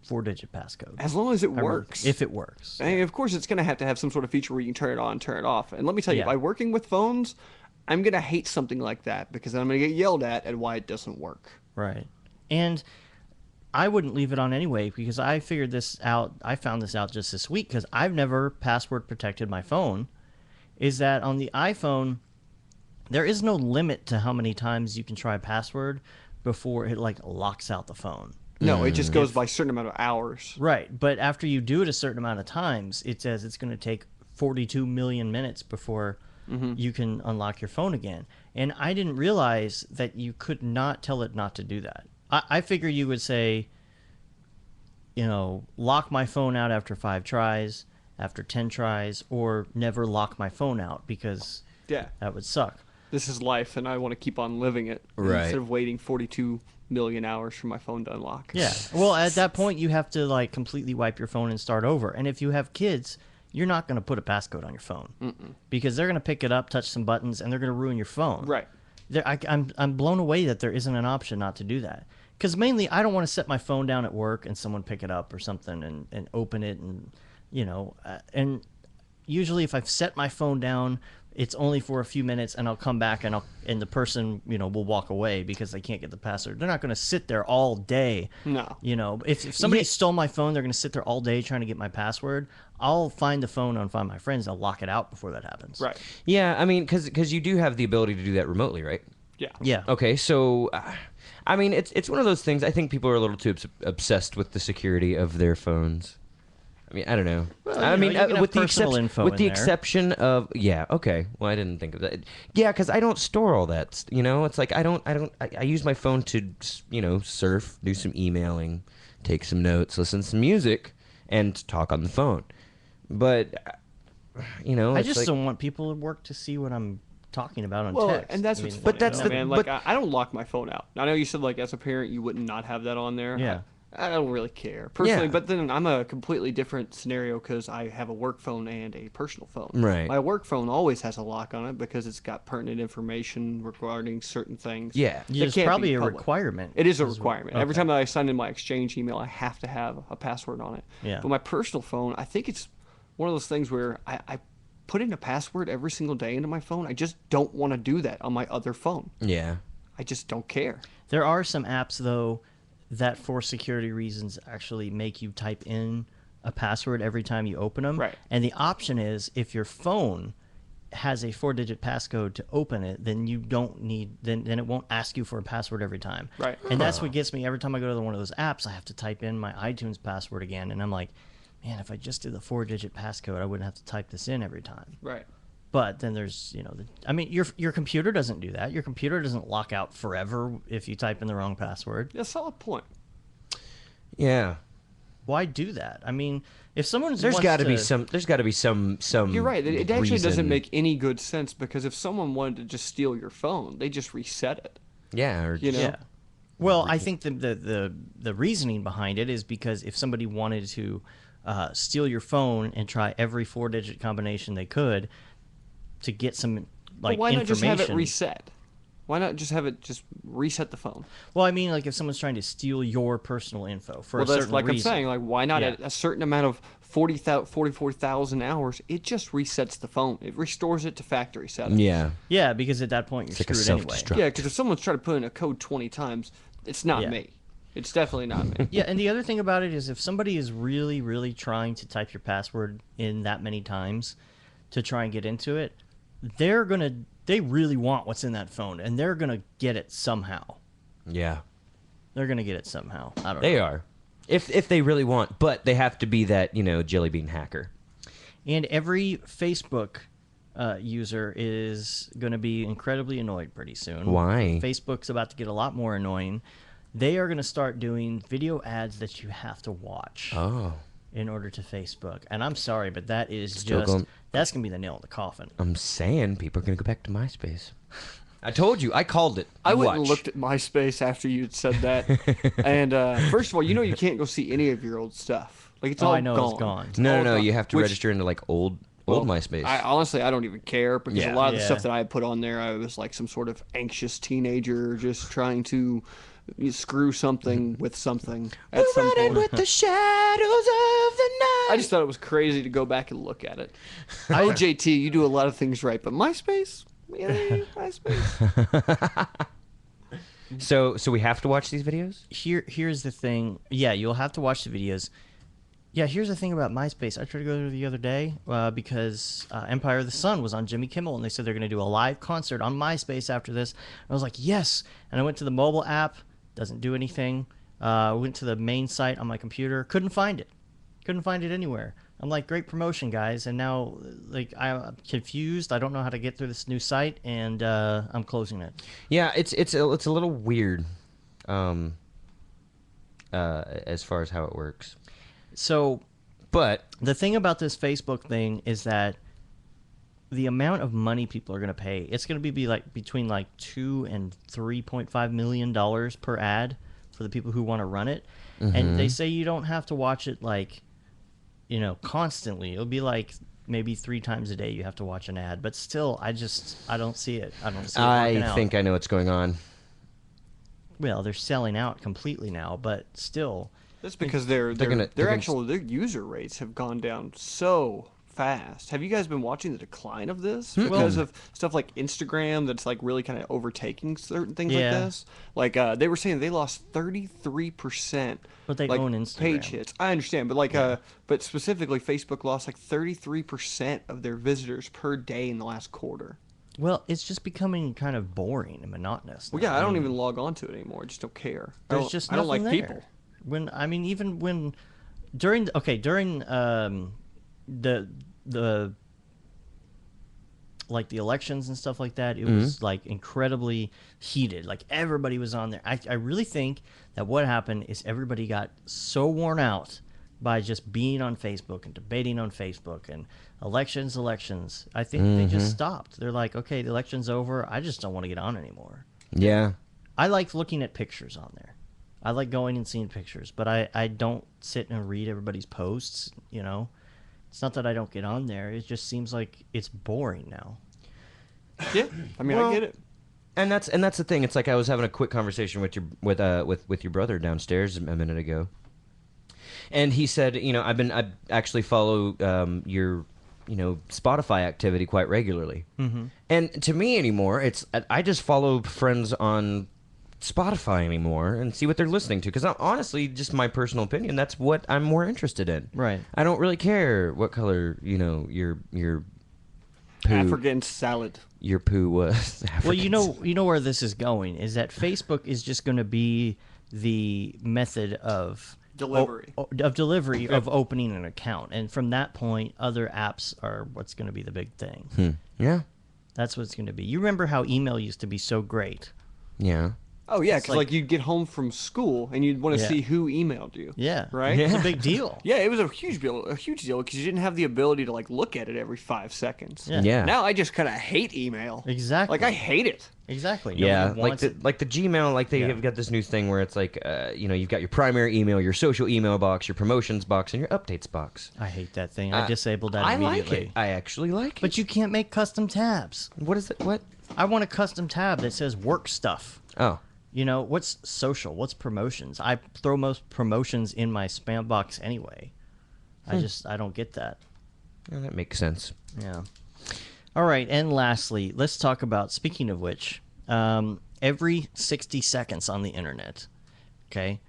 4-digit passcode. As long as it I works. If it works. And of course, it's gonna have to have some sort of feature where you can turn it on, turn it off. And let me tell you, Yeah. by working with phones, I'm gonna hate something like that because then I'm gonna get yelled at why it doesn't work. Right. And I wouldn't leave it on anyway because I figured this out. I found this out just this week because I've never password protected my phone. Is that on the iPhone, there is no limit to how many times you can try a password before it like locks out the phone. No, it just goes by a certain amount of hours. Right. But after you do it a certain amount of times, it says it's going to take 42 million minutes before you can unlock your phone again. And I didn't realize that you could not tell it not to do that. I figure you would say, you know, lock my phone out after 5 tries, after 10 tries, or never lock my phone out because Yeah. that would suck. This is life, and I want to keep on living it Right. instead of waiting 42 million hours for my phone to unlock. Yeah. Well, at that point, you have to like completely wipe your phone and start over. And if you have kids, you're not going to put a passcode on your phone because they're going to pick it up, touch some buttons, and they're going to ruin your phone. Right. I'm blown away that there isn't an option not to do that. Because mainly, I don't want to set my phone down at work and someone pick it up or something and open it and, you know, and usually if I've set my phone down, it's only for a few minutes and I'll come back and the person, you know, will walk away because they can't get the password. They're not going to sit there all day. No. You know, if somebody stole my phone, they're going to sit there all day trying to get my password. I'll find the phone and find my friends. I'll lock it out before that happens. Right. Yeah, I mean, because you do have the ability to do that remotely, right? Yeah. Yeah. Okay, so I mean, it's one of those things. I think people are a little too obsessed with the security of their phones. I mean, I don't know. Well, I mean, you can have with the personal info with in the there. exception of okay. Well, I didn't think of that. Yeah, because I don't store all that. You know, it's like I use my phone to surf, do some emailing, take some notes, listen to some music, and talk on the phone. But I it's just like, don't want people at work to see what I'm talking about on Well, text. and that's I what's mean, funny. But that's though, the- man. Like, but- I don't lock my phone out. I know you said like as a parent you wouldn't not have that on there. Yeah. I don't really care personally, Yeah. but then I'm a completely different scenario because I have a work phone and a personal phone. Right. My work phone always has a lock on it because it's got pertinent information regarding certain things. Yeah. that it's can't probably be a public. requirement. It is a as well. requirement. Every Okay. time that I sign in my Exchange email, I have to have a password on it. Yeah. But my personal phone, I think it's one of those things where I put in a password every single day into my phone. I just don't want to do that on my other phone. yeah. I just don't care. There are some apps though that, for security reasons, actually make you type in a password every time you open them. Right. And the option is if your phone has a 4-digit passcode to open it, then you don't need then it won't ask you for a password every time. Right. And that's what gets me every time I go to one of those apps. I have to type in my iTunes password again, and I'm like, man, if I just did the 4-digit passcode, I wouldn't have to type this in every time. Right. But then there's, your computer doesn't do that. Your computer doesn't lock out forever if you type in the wrong password. Yeah, solid point. Yeah. Why do that? I mean, if someone's There's got to be some. There's got to be some. You're right. It actually reason. doesn't make any good sense because if someone wanted to just steal your phone, they just reset it. Yeah. Or You know? Yeah. Well, I think the reasoning behind it is because if somebody wanted to steal your phone and try every 4-digit combination they could to get some But why not just information. have it reset? Why not just have it just reset the phone? Well, I mean, like if someone's trying to steal your personal info for Well, a that's certain like reason. I'm saying. Like, why not Yeah. at a certain amount of 44,000 hours? It just resets the phone. It restores it to factory settings. Yeah. Yeah, because at that point you're It's like a screwed anyway. self-destruct. Yeah, because if someone's tried to put in a code 20 times, it's not Yeah. me. It's definitely not me. Yeah, and the other thing about it is if somebody is really, really trying to type your password in that many times to try and get into it, they really want what's in that phone, and they're gonna get it somehow. Yeah. They're gonna get it somehow. I don't know. They are. If they really want, but they have to be that jelly bean hacker. And every Facebook user is going to be incredibly annoyed pretty soon. Why? Facebook's about to get a lot more annoying. They are going to start doing video ads that you have to watch. Oh. In order to Facebook. And I'm sorry, but that is Still just... going- That's going to be the nail in the coffin. I'm saying people are going to go back to MySpace. I told you. I called it. I went and Watch. looked at MySpace after you'd said that. And first of all, you can't go see any of your old stuff. Like, it's all I know gone. it's gone. It's No, all no, gone. you have to Which- register into like old well, MySpace. Honestly, I don't even care because Yeah. a lot of the Yeah. stuff that I had put on there, I was like some sort of anxious teenager just trying to screw something with something at some point. with the shadows of the night. I just thought it was crazy to go back and look at it. Oh, JT, you do a lot of things right, but MySpace? Really? MySpace? So we have to watch these videos? Here's the thing. Yeah, you'll have to watch the videos. Yeah, here's the thing about MySpace. I tried to go there the other day because Empire of the Sun was on Jimmy Kimmel, and they said they're going to do a live concert on MySpace after this. I was like, yes. And I went to the mobile app. Doesn't do anything. Went to the main site on my computer. Couldn't find it. Couldn't find it anywhere. I'm like, great promotion, guys. And now, like, I'm confused. I don't know how to get through this new site, and I'm closing it. Yeah, it's a little weird, as far as how it works. So, but the thing about this Facebook thing is that the amount of money people are going to pay, it's going to be like between like $2 and $3.5 million per ad for the people who want to run it. And they say you don't have to watch it like, constantly. It'll be like maybe 3 times a day you have to watch an ad. But still, I don't see it. I don't see it working out. I think I know what's going on. Well, they're selling out completely now, but still. That's because their user rates have gone down so fast. Have you guys been watching the decline of this because of stuff like Instagram that's like really kind of overtaking certain things like this? Like they were saying they lost 33%. But they like, own Instagram. page hits. I understand, but like but specifically Facebook lost like 33% of their visitors per day in the last quarter. Well, it's just becoming kind of boring and monotonous. Well, yeah, I don't even log on to it anymore. I just don't care. There's just I don't like nothing there. people. During the like the elections and stuff like that, it was like incredibly heated. Like everybody was on there. I really think that what happened is everybody got so worn out by just being on Facebook and debating on Facebook and elections. I think they just stopped. They're like, okay, the election's over. I just don't want to get on anymore. Yeah. I like looking at pictures on there. I like going and seeing pictures, but I don't sit and read everybody's posts, It's not that I don't get on there. It just seems like it's boring now. Yeah, I mean, I get it. And that's the thing. It's like I was having a quick conversation with your brother downstairs a minute ago, and he said, I actually follow your Spotify activity quite regularly, and to me anymore, I just follow friends on Spotify anymore and see what they're listening to, because honestly, just my personal opinion, that's what I'm more interested in. Right. I don't really care what color your poo, African salad. Your poo was. Well, you know where this is going is that Facebook is just going to be the method of delivery of opening an account, and from that point, other apps are what's going to be the big thing. Yeah. That's what it's going to be. You remember how email used to be so great? Yeah. Oh, yeah, It's because like you'd get home from school and you'd want to Yeah. see who emailed you. Yeah. Right? It's a big deal. Yeah, it was a huge deal because you didn't have the ability to like look at it every 5 seconds. Yeah. Yeah. Now I just kind of hate email. Exactly. Like I hate it. Exactly. Yeah, Nobody like wants the it. like the Gmail, like they have got this new thing where it's like, you've got your primary email, your social email box, your promotions box, and your updates box. I hate that thing. I disabled that I immediately. like it. I actually like it. But you can't make custom tabs. What is it? What? I want a custom tab that says work stuff. Oh. What's social? What's promotions? I throw most promotions in my spam box anyway. I don't get that. Yeah, that makes sense. Yeah. All right, and lastly, let's talk about, speaking of which, every 60 seconds on the internet. Okay?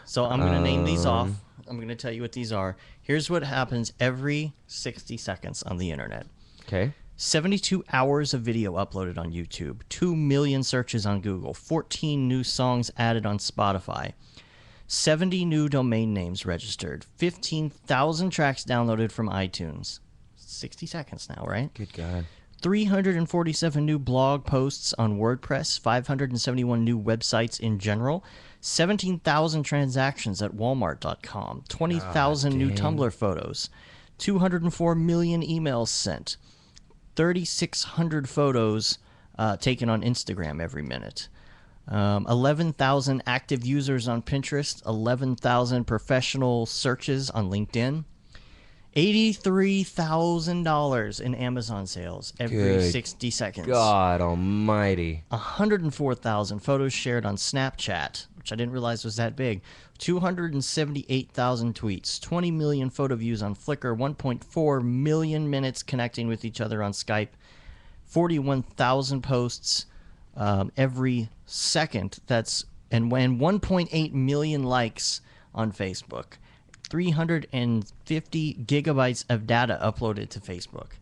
So I'm going to name these off. I'm going to tell you what these are. Here's what happens every 60 seconds on the internet. Okay. 72 hours of video uploaded on YouTube, 2 million searches on Google, 14 new songs added on Spotify, 70 new domain names registered, 15,000 tracks downloaded from iTunes, 60 seconds now, right? Good God. 347 new blog posts on WordPress, 571 new websites in general, 17,000 transactions at Walmart.com, 20,000 new Tumblr photos, 204 million emails sent, 3,600 photos taken on Instagram every minute, 11,000 active users on Pinterest, 11,000 professional searches on LinkedIn, $83,000 in Amazon sales every Good 60 seconds. God almighty. 104,000 photos shared on Snapchat, which I didn't realize was that big. 278,000 tweets. 20 million photo views on Flickr. 1.4 million minutes connecting with each other on Skype. 41,000 posts every second. And 1.8 million likes on Facebook. 350 gigabytes of data uploaded to Facebook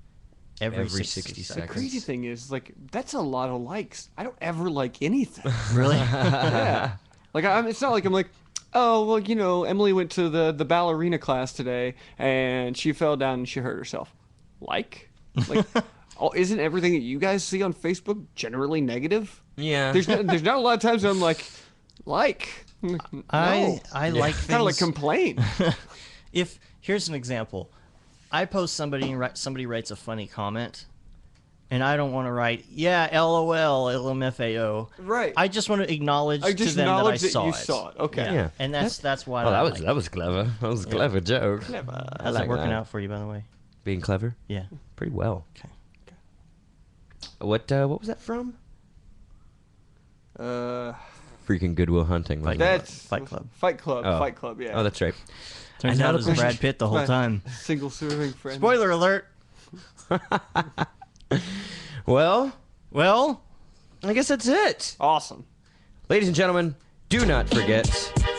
every 60 seconds. The crazy thing is, like, that's a lot of likes. I don't ever like anything. Really? Yeah. Like, it's not like I'm like, oh, well, you know, Emily went to the ballerina class today and she fell down and she hurt herself. Like, oh, isn't everything that you guys see on Facebook generally negative? Yeah. There's not a lot of times I'm like. No. I like things. Kind of like complain. Here's an example. I post somebody and somebody writes a funny comment, and I don't want to write, yeah, LOL, LMFAO. Right. I just want to acknowledge to them that I saw you it. saw it. Okay. Yeah. And that's why. Oh, that was clever. That was a clever joke. Clever. How's it working out for you, by the way? Being clever? Yeah. Pretty well. Okay. What was that from? Freaking Goodwill Hunting. That's Fight Club. Fight Club. Oh. Fight Club. Yeah. Oh, that's right. Turns out it was Brad Pitt the whole time. Single serving friend. Spoiler alert. Well, I guess that's it. Awesome. Ladies and gentlemen, do not forget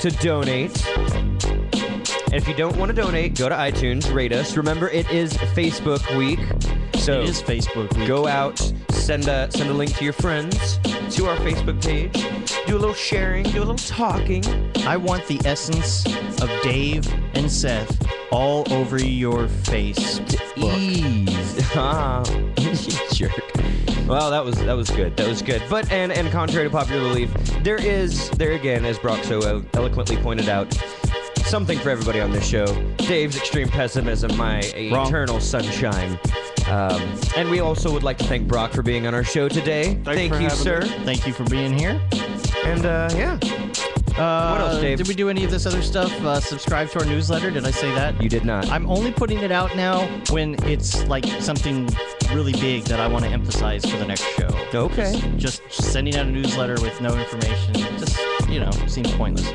to donate. And if you don't want to donate, go to iTunes, rate us. Remember, it is Facebook week. So It is Facebook week. go out, send a link to your friends to our Facebook page. Do a little sharing, do a little talking. I want the essence of Dave and Seth all over your face. Ease. You jerk. Well, that was good. That was good. But and contrary to popular belief, there again, as Brock so eloquently pointed out, something for everybody on this show. Dave's extreme pessimism, my eternal sunshine. And we also would like to thank Brock for being on our show today. Thank you, sir. Thank you for being here. And yeah. What else, Dave? Did we do any of this other stuff? Subscribe to our newsletter. Did I say that? You did not. I'm only putting it out now when it's like something really big that I want to emphasize for the next show. Okay. Just sending out a newsletter with no information. Just, seems pointless.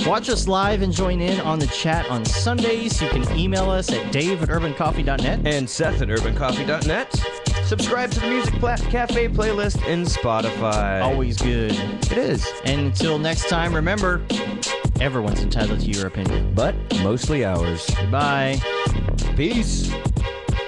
Watch us live and join in on the chat on Sundays. You can email us at dave@urbancoffee.net. And Seth at urbancoffee.net. Subscribe to the Music Cafe playlist in Spotify. Always good. It is. And until next time, remember, everyone's entitled to your opinion. But mostly ours. Goodbye. Peace.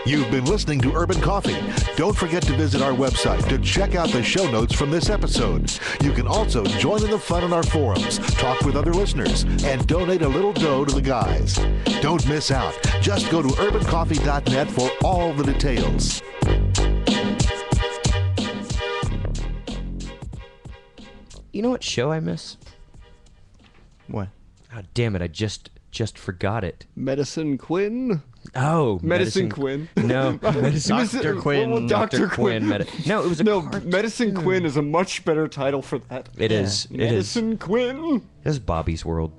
You've been listening to Urban Coffee. Don't forget to visit our website to check out the show notes from this episode. You can also join in the fun on our forums, talk with other listeners, and donate a little dough to the guys. Don't miss out. Just go to urbancoffee.net for all the details. You know what show I miss? What? Oh, damn it. I just forgot it. Medicine Quinn. Oh, Medicine Quinn. No, Dr. Quinn. Well, Dr. Quinn. No, it was a cartoon. Medicine Quinn is a much better title for that. It is. It is. Medicine Quinn. This is Bobby's World.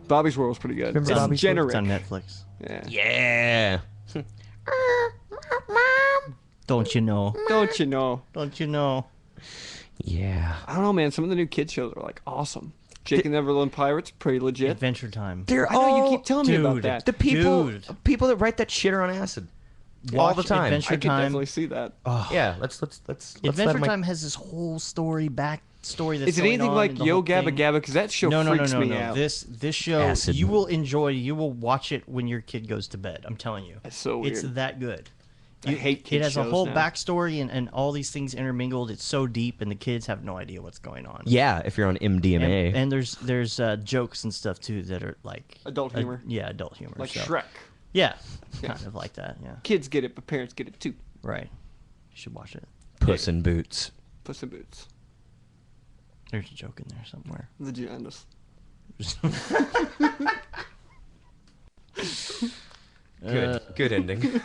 Bobby's World's pretty good. Remember It's Bobby's generic. It's on Netflix. Yeah. Yeah. Don't you know? Don't you know? Don't you know? Yeah. I don't know, man. Some of the new kids shows are like awesome. Jake and the Neverland Pirates, pretty legit. Adventure Time. They're I know you keep telling me about that. The people that write that shit are on acid. All the time. Adventure I could Time. definitely see that. Yeah, let's Adventure let my- Time has this whole backstory that's Is it going anything on like in the Yo whole Gabba thing. Gabba? Because that show freaks me out. This show Acid. you will enjoy. You will watch it when your kid goes to bed. I'm telling you. That's so It's weird. that good. I hate It kids has a shows whole now. backstory and all these things intermingled. It's so deep, and the kids have no idea what's going on. Yeah, if you're on MDMA. And there's jokes and stuff too that are like Adult humor. Yeah, adult humor. Like so. Shrek. Yeah, Yeah. kind of like that. Yeah. Kids get it, but parents get it too. Right. You should watch it. Puss in Boots. Puss in Boots. There's a joke in there somewhere. Vaginas. Good ending.